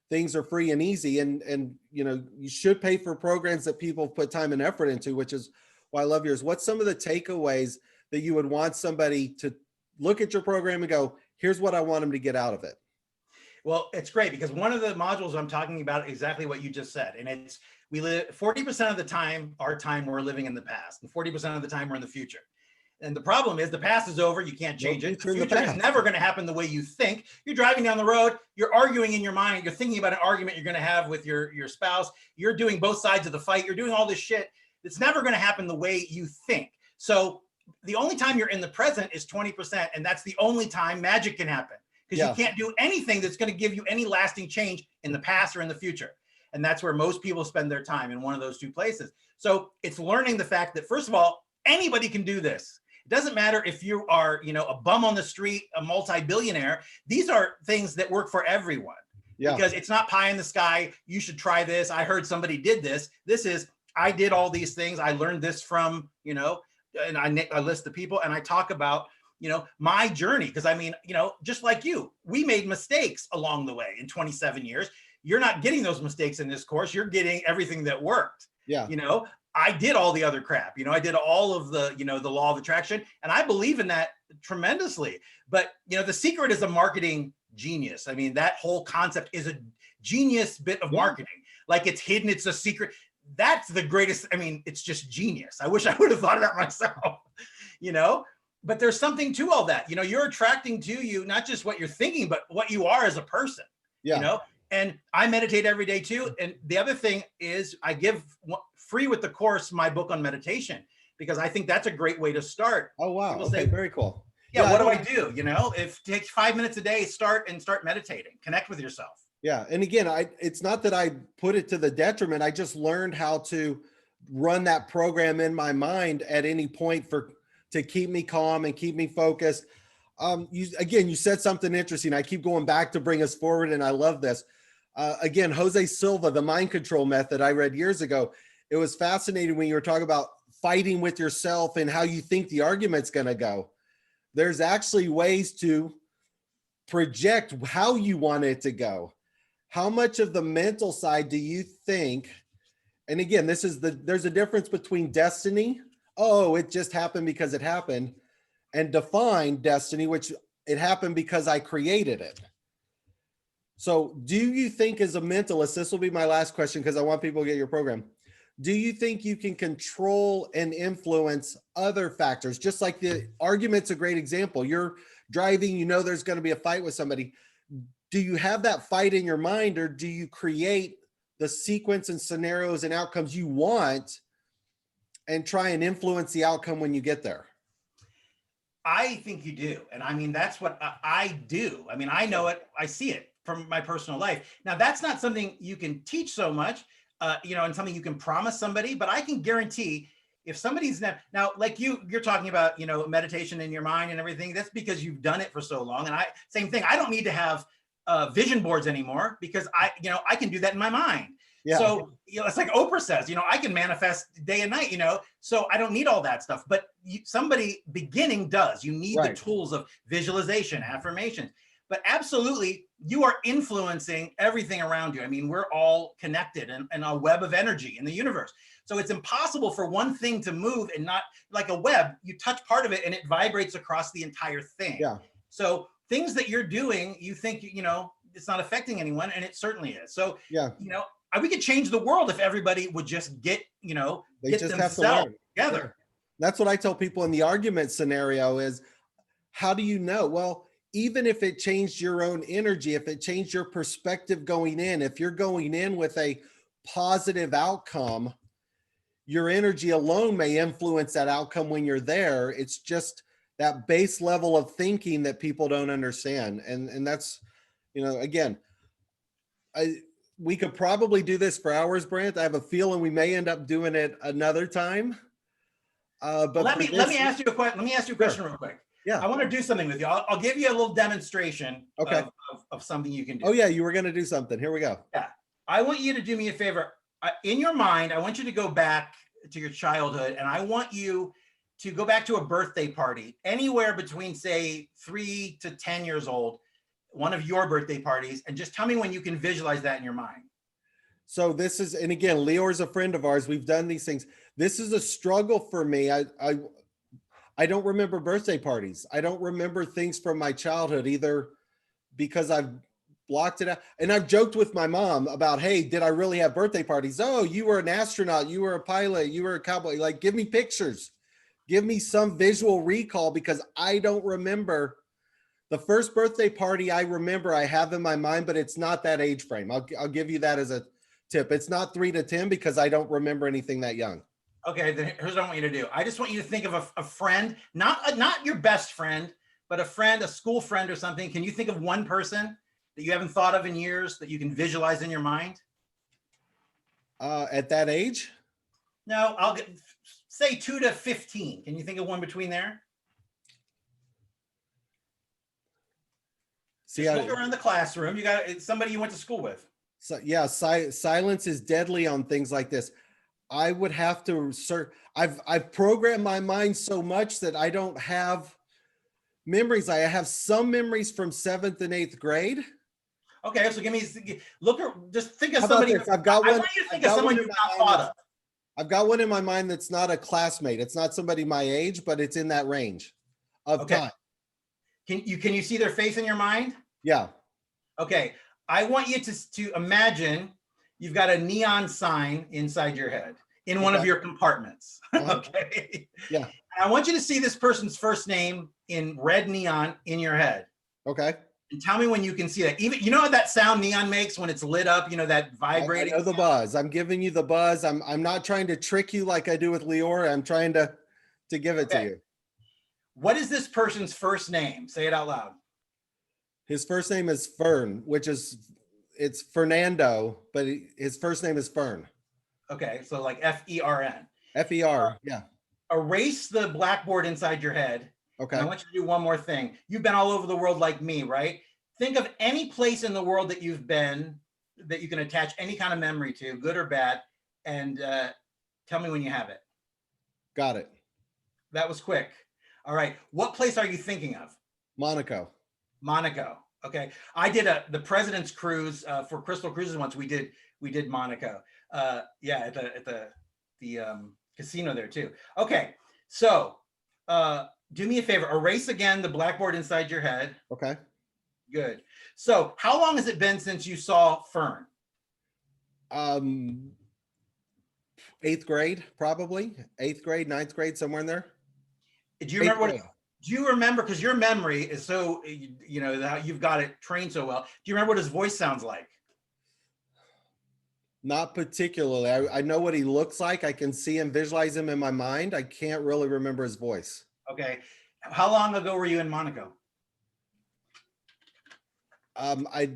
B: things are free and easy, and you should pay for programs that people put time and effort into, which is why I love yours. What's some of the takeaways that you would want somebody to look at your program and go, here's what I want them to get out of it?
A: Well, it's great, because one of the modules I'm talking about exactly what you just said. And it's, we live 40% of the time, our time, we're living in the past, and 40% of the time we're in the future. And the problem is the past is over. You can't change it. The future is never going to happen the way you think. You're driving down the road. You're arguing in your mind. You're thinking about an argument you're going to have with your spouse. You're doing both sides of the fight. You're doing all this shit. It's never going to happen the way you think. So the only time you're in the present is 20%. And that's the only time magic can happen, because you can't do anything that's going to give you any lasting change in the past or in the future. And that's where most people spend their time, in one of those two places. So it's learning the fact that, first of all, anybody can do this. It doesn't matter if you are, a bum on the street, a multi-billionaire. These are things that work for everyone. Because it's not pie in the sky. You should try this. I heard somebody did this. This is, I did all these things. I learned this from, and I list the people, and I talk about, my journey. Because I mean, just like you, we made mistakes along the way in 27 years. You're not getting those mistakes in this course. You're getting everything that worked. I did all the other crap. I did all of the, the law of attraction, and I believe in that tremendously. But, the secret is a marketing genius. I mean, that whole concept is a genius bit of marketing. Like, it's hidden. It's a secret. That's the greatest. I mean, it's just genius. I wish I would have thought of that myself, but there's something to all that. You're attracting to you, not just what you're thinking, but what you are as a person, and I meditate every day too. And the other thing is, I give free with the course my book on meditation, because I think that's a great way to start.
B: Oh, wow. People say, very cool.
A: Yeah, what do I do? If it takes 5 minutes a day, start meditating, connect with yourself.
B: Yeah. And again, it's not that I put it to the detriment. I just learned how to run that program in my mind at any point to keep me calm and keep me focused. You said something interesting. I keep going back to bring us forward, and I love this. Again, Jose Silva, the mind control method I read years ago. It was fascinating when you were talking about fighting with yourself and how you think the argument's going to go. There's actually ways to project how you want it to go. How much of the mental side do you think? And again, there's a difference between destiny. Oh, it just happened because it happened, and define destiny, which it happened because I created it. So do you think, as a mentalist, this will be my last question, because I want people to get your program. Do you think you can control and influence other factors? Just like the argument's a great example. You're driving, there's going to be a fight with somebody. Do you have that fight in your mind, or do you create the sequence and scenarios and outcomes you want and try and influence the outcome when you get there?
A: I think you do. And I mean, that's what I do. I mean, I know it. I see it from my personal life. Now, that's not something you can teach so much, and something you can promise somebody, but I can guarantee if somebody's now, like you're talking about, meditation in your mind and everything, that's because you've done it for so long. And same thing. I don't need to have vision boards anymore, because I can do that in my mind. Yeah. So, it's like Oprah says, I can manifest day and night, so I don't need all that stuff. But somebody beginning does. You need the tools of visualization, affirmations. But absolutely, you are influencing everything around you. I mean, we're all connected in a web of energy in the universe. So it's impossible for one thing to move, and not like a web. You touch part of it and it vibrates across the entire thing. Yeah. So things that you're doing, you think, it's not affecting anyone, and it certainly is. So, we could change the world if everybody would just get themselves together.
B: That's what I tell people in the argument scenario is, how do you know? Well, even if it changed your own energy, if it changed your perspective going in, if you're going in with a positive outcome, your energy alone may influence that outcome when you're there. It's just that base level of thinking that people don't understand. And that's, again, we could probably do this for hours, Brent. I have a feeling we may end up doing it another time. But
A: let me ask you a question. Let me ask you a question real quick.
B: Yeah.
A: I want to do something with you. I'll give you a little demonstration
B: Okay.
A: of something you can do.
B: Oh yeah, you were going to do something. Here we go.
A: Yeah. I want you to do me a favor. In your mind, I want you to go back to your childhood, and I want you to go back to a birthday party anywhere between, say, 3 to 10 years old, one of your birthday parties, and just tell me when you can visualize that in your mind.
B: So this is, and again, Lior's a friend of ours. We've done these things. This is a struggle for me. I don't remember birthday parties. I don't remember things from my childhood either, because I've blocked it out. And I've joked with my mom about, hey, did I really have birthday parties? Oh, you were an astronaut, you were a pilot, you were a cowboy. Like, give me pictures, give me some visual recall, because I don't remember. The first birthday party I remember I have in my mind, but it's not that age frame. I'll give you that as a tip. It's not 3 to 10 because I don't remember anything that young.
A: Okay, then here's what I want you to do. I just want you to think of a friend, not your best friend, but a friend, a school friend or something. Can you think of one person that you haven't thought of in years that you can visualize in your mind?
B: At that age?
A: No, say 2 to 15. Can you think of one between there?
B: See,
A: look around the classroom. You got somebody you went to school with.
B: So yeah, silence is deadly on things like this. I would have to search. I've programmed my mind so much that I don't have memories. I have some memories from 7th and 8th grade.
A: Okay, so just think of
B: How about
A: somebody.
B: this? I've got one.
A: I want you to think of someone you've not thought of.
B: I've got one in my mind that's not a classmate. It's not somebody my age, but it's in that range of time.
A: Can you see their face in your mind?
B: Yeah.
A: Okay. I want you to imagine you've got a neon sign inside your head in one of your compartments. Okay.
B: Yeah.
A: And I want you to see this person's first name in red neon in your head.
B: Okay.
A: And tell me when you can see that. Even, you know what that sound neon makes when it's lit up, that vibrating?
B: I know the buzz. I'm giving you the buzz. I'm not trying to trick you like I do with Lior. I'm trying to give it to you.
A: What is this person's first name? Say it out loud.
B: His first name is Fern, it's Fernando, but his first name is Fern.
A: Okay, so like F-E-R-N.
B: F-E-R, yeah.
A: Erase the blackboard inside your head.
B: Okay.
A: And I want you to do one more thing. You've been all over the world like me, right? Think of any place in the world that you've been that you can attach any kind of memory to, good or bad, and tell me when you have it.
B: Got it.
A: That was quick. All right. What place are you thinking of?
B: Monaco.
A: Okay. I did the President's Cruise for Crystal Cruises once. We did Monaco. Yeah, at the casino there too. Okay. So do me a favor, erase again the blackboard inside your head.
B: Okay.
A: Good. So how long has it been since you saw Fern?
B: 8th grade, probably. 8th grade, 9th grade, somewhere in there.
A: Do you remember do you remember, because your memory is so, how you've got it trained so well. Do you remember what his voice sounds like?
B: Not particularly. I know what he looks like. I can see him, visualize him in my mind. I can't really remember his voice.
A: Okay. How long ago were you in Monaco?
B: I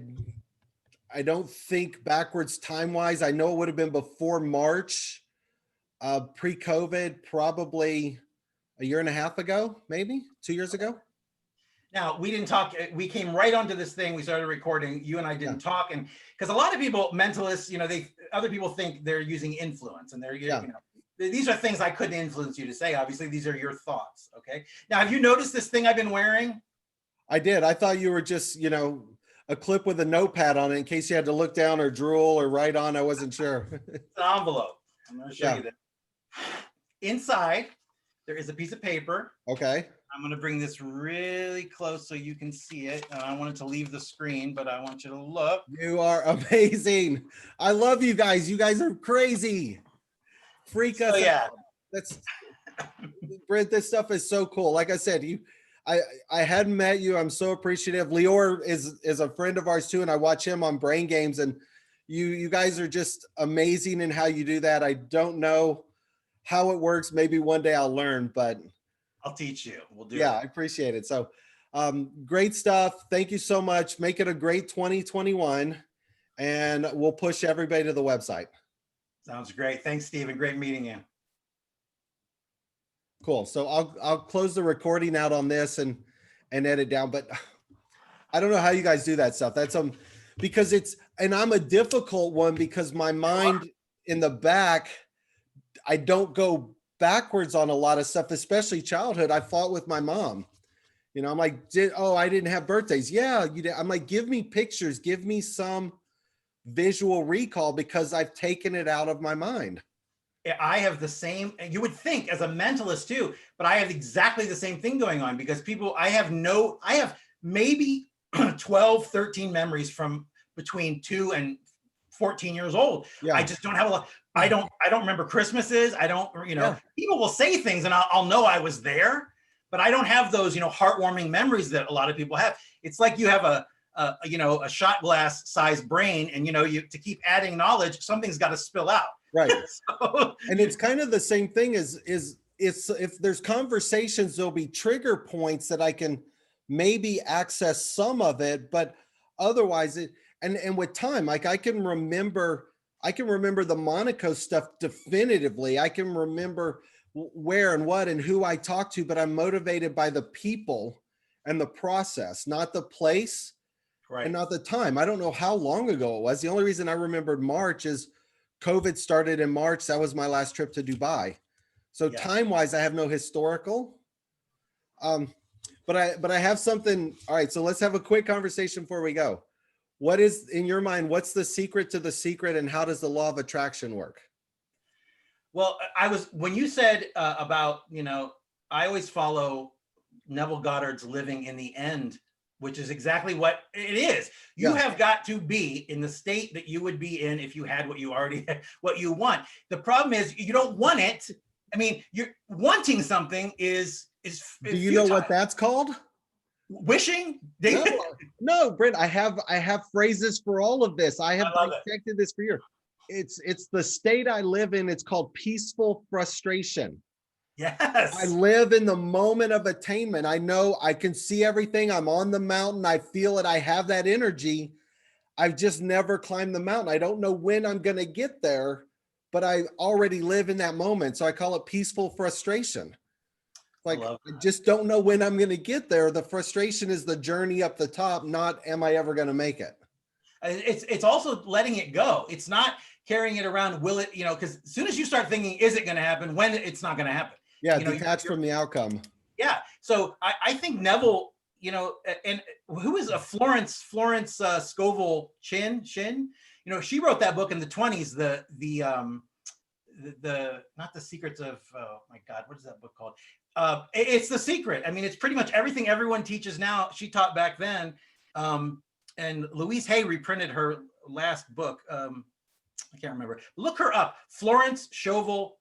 B: don't think backwards time-wise. I know it would have been before March, pre-COVID, probably a year and a half ago, maybe 2 years ago.
A: Now, we didn't talk. We came right onto this thing. We started recording. You and I didn't talk, and because a lot of people, mentalists, other people think they're using influence, and these are things I couldn't influence you to say. Obviously, these are your thoughts. Okay. Now, have you noticed this thing I've been wearing?
B: I did. I thought you were just, a clip with a notepad on it in case you had to look down or drool or write on. I wasn't sure.
A: It's an envelope. I'm going to show you that. Inside, there is a piece of paper.
B: Okay.
A: I'm going to bring this really close so you can see it. And I wanted to leave the screen, but I want you to look.
B: You are amazing. I love you guys. You guys are crazy. Freak us out. That's Brent, this stuff is so cool. Like I said, I hadn't met you. I'm so appreciative. Lior is a friend of ours too, and I watch him on Brain Games, and you guys are just amazing in how you do that. I don't know how it works. Maybe one day I'll learn, but
A: I'll teach you. We'll do
B: yeah,
A: it.
B: I appreciate it. So great stuff. Thank you so much. Make it a great 2021, and we'll push everybody to the website.
A: Sounds great. Thanks, Stephen. Great meeting you.
B: Cool. So I'll close the recording out on this and edit down, but I don't know how you guys do that stuff. That's because and I'm a difficult one because my mind in the back, I don't go backwards on a lot of stuff, especially childhood. I fought with my mom. You know, I'm like, I didn't have birthdays. Yeah, you did. I'm like, give me pictures, give me some visual recall because I've taken it out of my mind.
A: I have the same, you would think as a mentalist too, but I have exactly the same thing going on because I have maybe 12, 13 memories from between 2 and 14 years old.
B: Yeah.
A: I just don't have a lot. I don't remember Christmases. I don't, people will say things and I'll know I was there, but I don't have those, heartwarming memories that a lot of people have. It's like you have a shot glass sized brain and, to keep adding knowledge, something's got to spill out.
B: Right.
A: So,
B: and it's kind of the same thing is if there's conversations, there'll be trigger points that I can maybe access some of it, but otherwise and with time, like I can remember the Monaco stuff definitively. I can remember where and what and who I talked to, but I'm motivated by the people and the process, not the place, right, and not the time. I don't know how long ago it was. The only reason I remembered March is COVID started in March. That was my last trip to Dubai. So time-wise, I have no historical. But I have something. All right, so let's have a quick conversation before we go. What is, in your mind, what's the secret to the secret, and how does the law of attraction work?
A: Well, when you said about, I always follow Neville Goddard's Living in the End, which is exactly what it is. You have got to be in the state that you would be in if you had what you want. The problem is you don't want it. I mean, you're wanting something is
B: do you futile. Know what that's called?
A: Wishing?
B: No, Brent, I have phrases for all of this. I have dissected this for years. It's the state I live in. It's called peaceful frustration.
A: Yes.
B: I live in the moment of attainment. I know I can see everything. I'm on the mountain. I feel it. I have that energy. I've just never climbed the mountain. I don't know when I'm going to get there, but I already live in that moment. So I call it peaceful frustration. Like, I just don't know when I'm going to get there. The frustration is the journey up the top, not am I ever going to make it?
A: It's also letting it go. It's not carrying it around. Will it, because as soon as you start thinking, is it going to happen? When it's not going to happen.
B: Yeah, detached from the outcome.
A: Yeah. So I think Neville, and who is a Florence Scovel Shin? She wrote that book in the 1920s, the not the secrets of, oh my God, what is that book called? It's The Secret. I mean, it's pretty much everything everyone teaches now. She taught back then. And Louise Hay reprinted her last book. I can't remember. Look her up. Florence Scovel.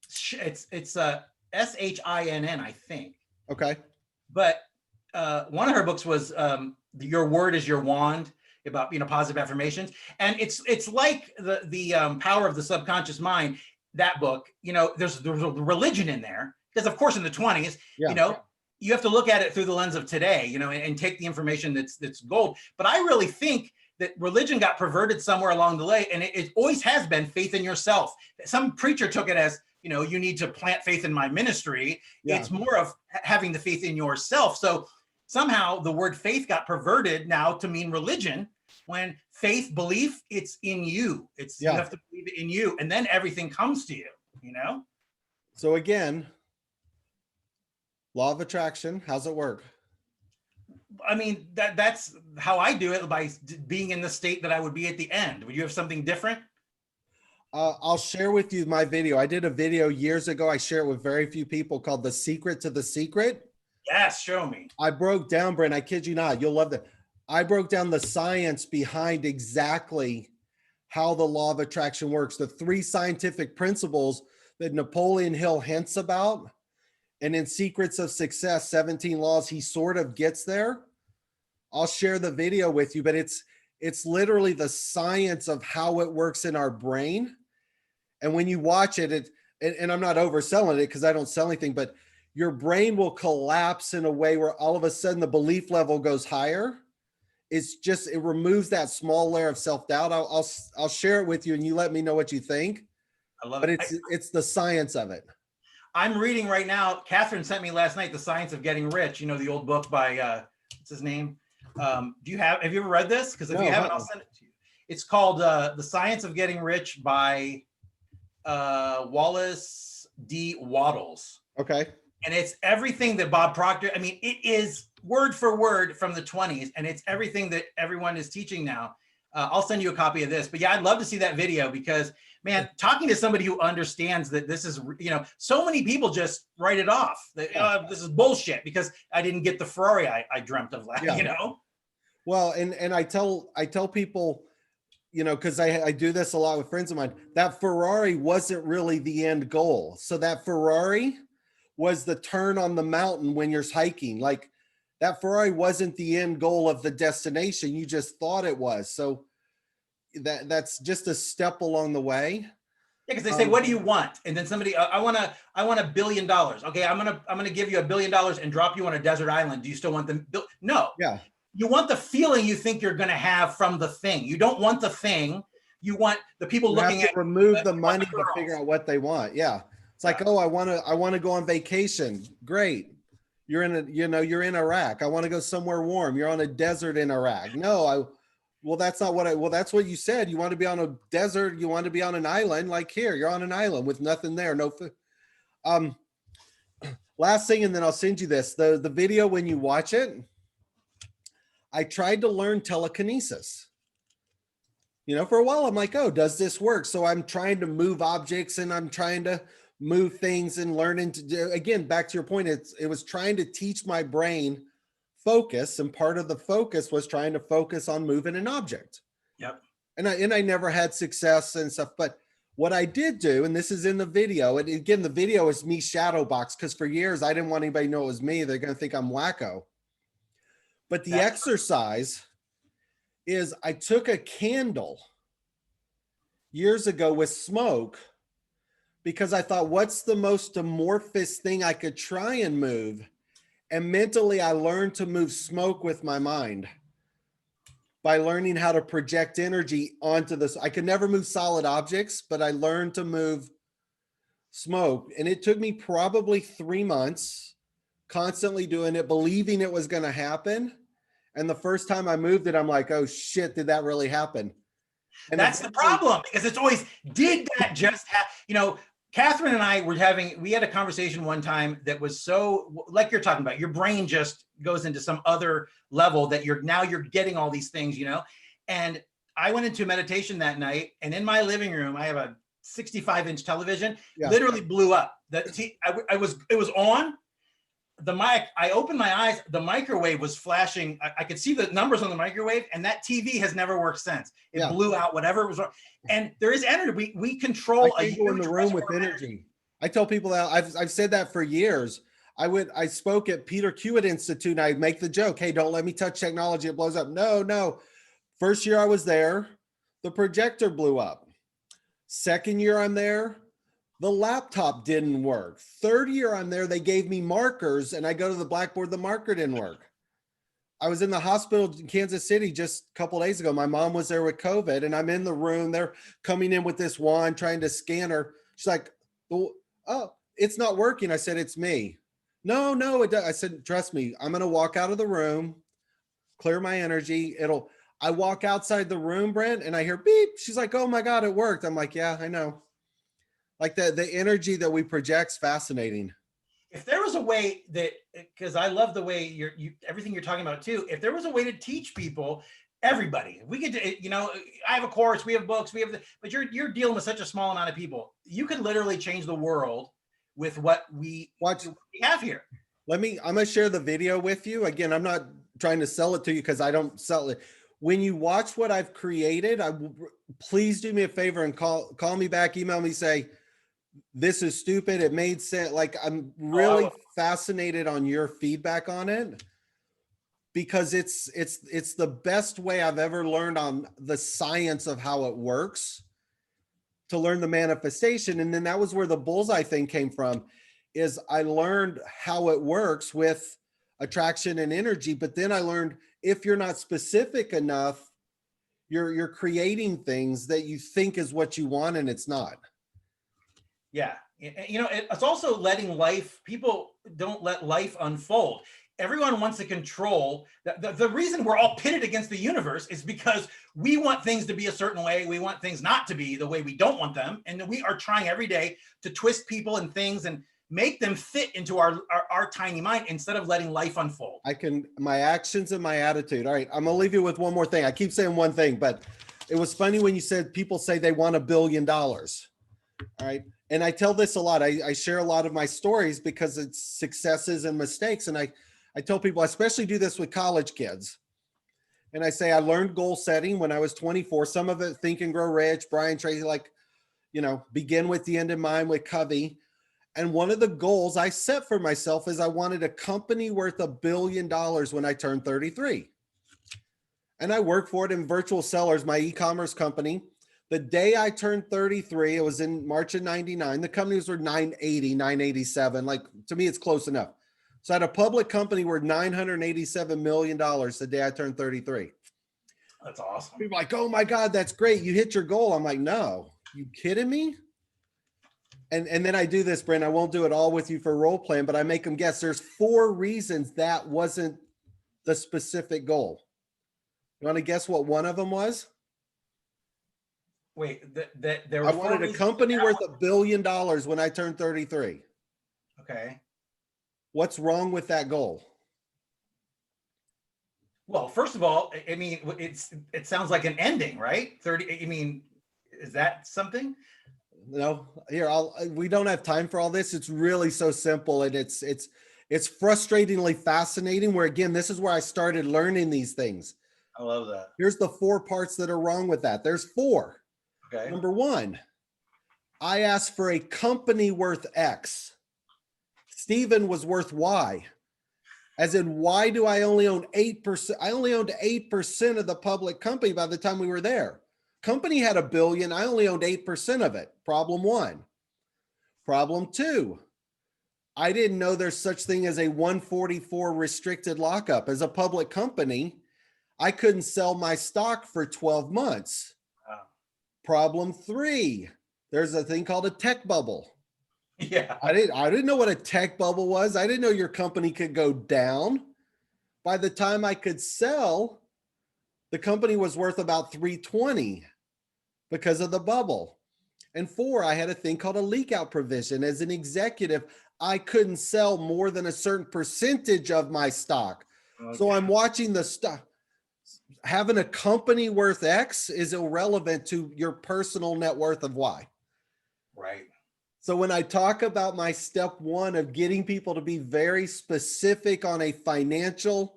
A: It's Shinn, I think.
B: Okay.
A: But one of her books was Your Word is Your Wand, about positive affirmations. And it's like the Power of the Subconscious Mind, that book. There's a religion in there. Because of course in the 1920s, you have to look at it through the lens of today, and take the information that's gold. But I really think that religion got perverted somewhere along the way, and it always has been faith in yourself. Some preacher took it as, you need to plant faith in my ministry. Yeah. It's more of having the faith in yourself. So somehow the word faith got perverted now to mean religion, when faith, belief, it's in you. You have to believe it in you, and then everything comes to you,
B: So again, law of attraction, how's it work?
A: I mean, that's how I do it, by being in the state that I would be at the end. Would you have something different?
B: I'll share with you my video. I did a video years ago. I share it with very few people, called The Secret to the Secret.
A: Yes, show me.
B: I broke down, Brent, I kid you not, you'll love that. I broke down the science behind exactly how the law of attraction works, the 3 scientific principles that Napoleon Hill hints about. And in Secrets of Success, 17 Laws, he sort of gets there. I'll share the video with you, but it's literally the science of how it works in our brain. And when you watch it, and I'm not overselling it because I don't sell anything, but your brain will collapse in a way where all of a sudden the belief level goes higher. It's just, it removes that small layer of self-doubt. I'll share it with you and you let me know what you think,
A: I love
B: but
A: it.
B: it's the science of it.
A: I'm reading right now. Catherine sent me last night, The Science of Getting Rich. You know, the old book by, what's his name? Have you ever read this? Because if you haven't, I'll send it to you. It's called The Science of Getting Rich by Wallace D. Waddles.
B: Okay.
A: And it's everything that Bob Proctor, I mean, it is word for word from the 20s, and it's everything that everyone is teaching now. I'll send you a copy of this. But yeah, I'd love to see that video because, man, talking to somebody who understands that this is, you know, so many people just write it off. That, this is bullshit because I didn't get the Ferrari I dreamt of, you know?
B: Well, and I tell people, you know, because I do this a lot with friends of mine, that Ferrari wasn't really the end goal. So that Ferrari was the turn on the mountain when you're hiking. Like that Ferrari wasn't the end goal of the destination. You just thought it was. So that's just a step along the way.
A: Yeah, because they say, "What do you want?" And then somebody, I want $1 billion. Okay, I'm gonna give you $1 billion and drop you on a desert island. Do you still want them? No.
B: Yeah.
A: You want the feeling you think you're gonna have from the thing. You don't want the thing. You want the people looking at.
B: Remove the money to figure out what they want. Yeah. It's like, oh, I want to go on vacation. Great. You're you're in Iraq. I want to go somewhere warm. You're on a desert in Iraq. No, that's not what that's what you said. You want to be on a desert. You want to be on an island. Like here, you're on an island with nothing there. No food. Last thing, and then I'll send you this. The video, when you watch it, I tried to learn telekinesis. You know, for a while, I'm like, oh, does this work? So I'm trying to move objects and I'm trying to move things and learning to do, again, back to your point, it was trying to teach my brain focus. And part of the focus was trying to focus on moving an object.
A: Yep.
B: And I never had success and stuff, but what I did do, and this is in the video, and again, the video is me shadow box, because for years, I didn't want anybody to know it was me. They're going to think I'm wacko. But the exercise is I took a candle years ago with smoke because I thought, what's the most amorphous thing I could try and move? And mentally, I learned to move smoke with my mind by learning how to project energy onto this. I could never move solid objects, but I learned to move smoke. And it took me probably 3 months constantly doing it, believing it was going to happen. And the first time I moved it, I'm like, oh shit, did that really happen? And
A: that's the problem, because it's always, did that just happen? You know, Catherine and I we had a conversation one time that was so, like you're talking about, your brain just goes into some other level that you're getting all these things, you know? And I went into meditation that night, and in my living room, I have a 65-inch television, literally blew up. It was on. The mic, I opened my eyes, the microwave was flashing. I could see the numbers on the microwave, and that TV has never worked since. It blew out whatever was wrong. And there is energy. We control
B: a huge in the room with energy. I tell people that I've said that for years. I spoke at Peter Hewitt Institute, and I make the joke, hey, don't let me touch technology, it blows up. No. First year I was there, the projector blew up. Second year I'm there, the laptop didn't work. Third year I'm there, they gave me markers, and I go to the blackboard, the marker didn't work. I was in the hospital in Kansas City just a couple of days ago. My mom was there with COVID, and I'm in the room. They're coming in with this wand, trying to scan her. She's like, oh, it's not working. I said, it's me. No, it does. I said, trust me, I'm going to walk out of the room, clear my energy. I walk outside the room, Brent, and I hear beep. She's like, oh my God, it worked. I'm like, yeah, I know. Like the energy that we project's fascinating.
A: If there was a way that, because I love the way everything you're talking about too. If there was a way to teach people, everybody, we could, you know, I have a course, we have books, but you're dealing with such a small amount of people. You could literally change the world with what we have here.
B: I'm going to share the video with you. Again, I'm not trying to sell it to you because I don't sell it. When you watch what I've created, please do me a favor and call me back, email me, say, this is stupid. It made sense. Like, I'm really fascinated on your feedback on it, because it's the best way I've ever learned on the science of how it works to learn the manifestation. And then that was where the bullseye thing came from, is I learned how it works with attraction and energy. But then I learned if you're not specific enough, you're creating things that you think is what you want and it's not.
A: Yeah. You know, it's also letting life, people don't let life unfold. Everyone wants to control. The reason we're all pitted against the universe is because we want things to be a certain way. We want things not to be the way we don't want them. And we are trying every day to twist people and things and make them fit into our tiny mind instead of letting life unfold.
B: My actions and my attitude. All right, I'm gonna leave you with one more thing. I keep saying one thing, but it was funny when you said people say they want $1 billion. All right. And I tell this a lot. I share a lot of my stories because it's successes and mistakes. And I tell people, I especially do this with college kids. And I say, I learned goal setting when I was 24. Some of it, Think and Grow Rich, Brian Tracy, like, begin with the end in mind with Covey. And one of the goals I set for myself is I wanted a company worth $1 billion when I turned 33. And I worked for it in Virtual Sellers, my e-commerce company. The day I turned 33, it was in March of 99. The companies were 980, 987. Like, to me, it's close enough. So I had a public company worth $987 million the day I turned 33.
A: That's awesome.
B: People are like, oh my God, that's great. You hit your goal. I'm like, no, you kidding me? And then I do this, Brent. I won't do it all with you for role playing, but I make them guess. There's 4 reasons that wasn't the specific goal. You want to guess what one of them was?
A: Wait, there were
B: I wanted a company worth $1 billion when I turned 33.
A: Okay.
B: What's wrong with that goal?
A: Well, first of all, I mean, it sounds like an ending, right? 30. I mean, is that something?
B: No, here, we don't have time for all this. It's really so simple. And it's frustratingly fascinating where, again, this is where I started learning these things.
A: I love that.
B: Here's the 4 parts that are wrong with that. There's 4.
A: Okay.
B: Number 1, I asked for a company worth X. Stephen was worth Y. As in, why do I only own 8%? I only owned 8% of the public company by the time we were there. Company had $1 billion. I only owned 8% of it. Problem 1. Problem 2. I didn't know there's such thing as a 144 restricted lockup. As a public company, I couldn't sell my stock for 12 months.
A: Wow.
B: Problem 3. There's a thing called a tech bubble.
A: Yeah.
B: I didn't know what a tech bubble was. I didn't know your company could go down. By the time I could sell, the company was worth about 320 because of the bubble. And 4, I had a thing called a leak out provision. As an executive, I couldn't sell more than a certain percentage of my stock. Okay. So I'm watching the stock. Having a company worth X is irrelevant to your personal net worth of Y.
A: Right.
B: So when I talk about my step 1 of getting people to be very specific on a financial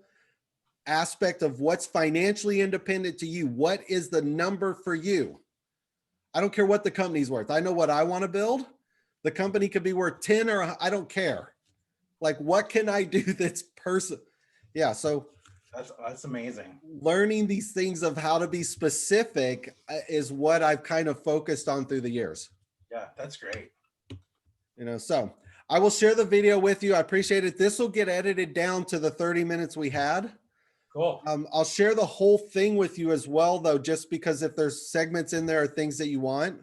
B: aspect of what's financially independent to you, what is the number for you? I don't care what the company's worth. I know what I want to build. The company could be worth 10 or I don't care. Like, what can I do that's Yeah. So
A: that's amazing.
B: Learning these things of how to be specific is what I've kind of focused on through the years.
A: Yeah, that's great.
B: So I will share the video with you. I appreciate it. This will get edited down to the 30 minutes we had.
A: Cool.
B: I'll share the whole thing with you as well, though, just because if there's segments in there or things that you want,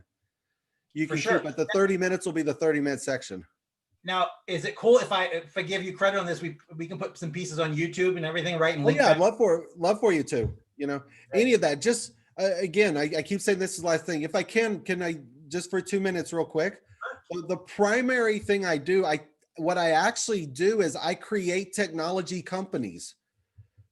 B: you can keep, but the 30 minutes will be the 30-minute section.
A: Now, is it cool if I give you credit on this? We can put some pieces on YouTube and everything, right? And
B: link I'd love for you to, right. Any of that. Just again, I keep saying this is the last thing. If I can I just for 2 minutes real quick? The primary thing I do, what I actually do is I create technology companies.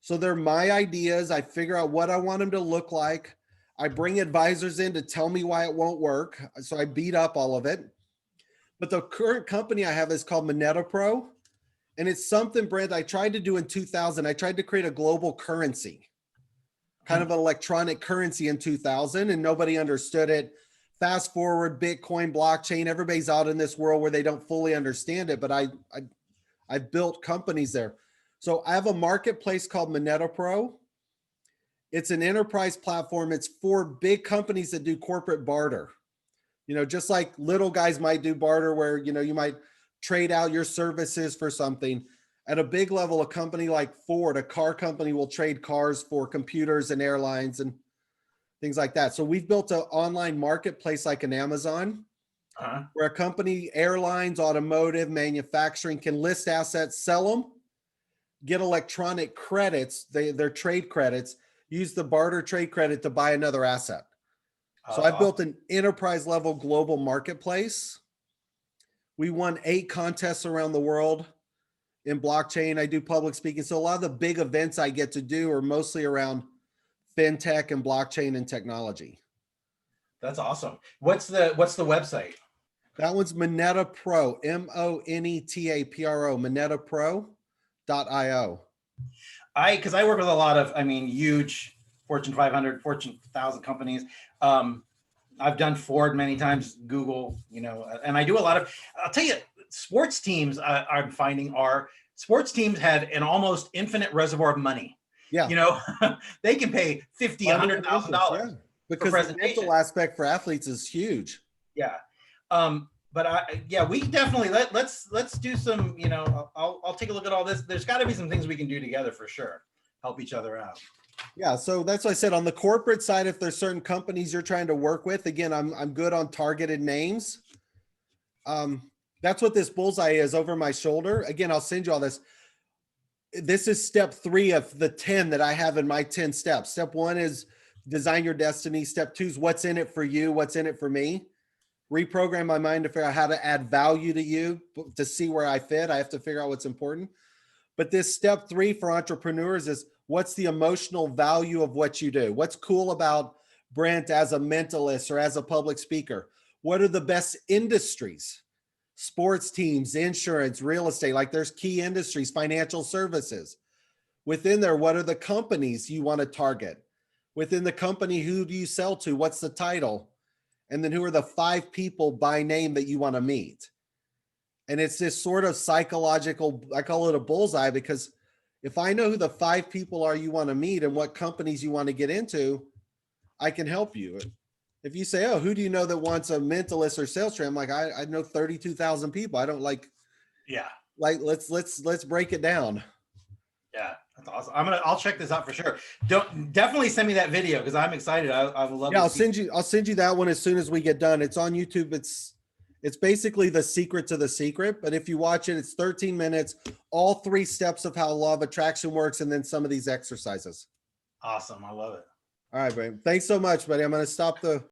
B: So they're my ideas. I figure out what I want them to look like. I bring advisors in to tell me why it won't work. So I beat up all of it. But the current company I have is called Moneta Pro. And it's something, Brent, I tried to do in 2000. I tried to create a global currency, kind of an electronic currency in 2000, and nobody understood it. Fast forward, Bitcoin, blockchain, everybody's out in this world where they don't fully understand it, but I built companies there. So I have a marketplace called Moneta Pro. It's an enterprise platform. It's for big companies that do corporate barter. Just like little guys might do barter where, you might trade out your services for something. At a big level, a company like Ford, a car company, will trade cars for computers and airlines and things like that. So we've built an online marketplace like an Amazon, where a company, airlines, automotive, manufacturing, can list assets, sell them, get electronic credits, their trade credits, use the barter trade credit to buy another asset. So I built an enterprise level global marketplace. We won 8 contests around the world in blockchain. I do public speaking. So a lot of the big events I get to do are mostly around fintech and blockchain and technology.
A: That's awesome. What's the website?
B: That one's Moneta Pro, MONETA PRO, monetapro.io.
A: Because I work with a lot of, huge Fortune 500, Fortune 1000 companies. I've done Ford many times, Google, and I do a lot of, I'll tell you, sports teams I'm finding sports teams have an almost infinite reservoir of money.
B: Yeah.
A: They can pay $50,000, $100,000
B: because the mental aspect for athletes is huge.
A: Yeah. But we definitely let's do some, I'll take a look at all this. There's got to be some things we can do together for sure. Help each other out.
B: Yeah. So that's what I said on the corporate side. If there's certain companies you're trying to work with, again, I'm good on targeted names. That's what this bullseye is over my shoulder. Again, I'll send you all this. This is step 3 of the 10 that I have in my 10 steps. Step 1 is design your destiny. Step 2 is what's in it for you. What's in it for me? Reprogram my mind to figure out how to add value to you, to see where I fit. I have to figure out what's important. But this step 3 for entrepreneurs is what's the emotional value of what you do? What's cool about Brent as a mentalist or as a public speaker? What are the best industries? Sports teams, insurance, real estate, like there's key industries, financial services. Within there, what are the companies you want to target? Within the company, who do you sell to? What's the title? And then who are the 5 people by name that you want to meet? And it's this sort of psychological, I call it a bullseye, because if I know who the 5 people are you want to meet and what companies you want to get into, I can help you. If you say, oh, who do you know that wants a mentalist or sales trainer? I'm like, I know 32,000 people. I don't like, let's break it down.
A: Yeah, that's awesome. I'll check this out for sure. Definitely send me that video because I'm excited. I would love.
B: Yeah, I'll send you that one as soon as we get done. It's on YouTube. It's basically the secret to the secret. But if you watch it, it's 13 minutes, all 3 steps of how law of attraction works, and then some of these exercises.
A: Awesome. I love it.
B: All right, Brent. Thanks so much, buddy. I'm going to stop the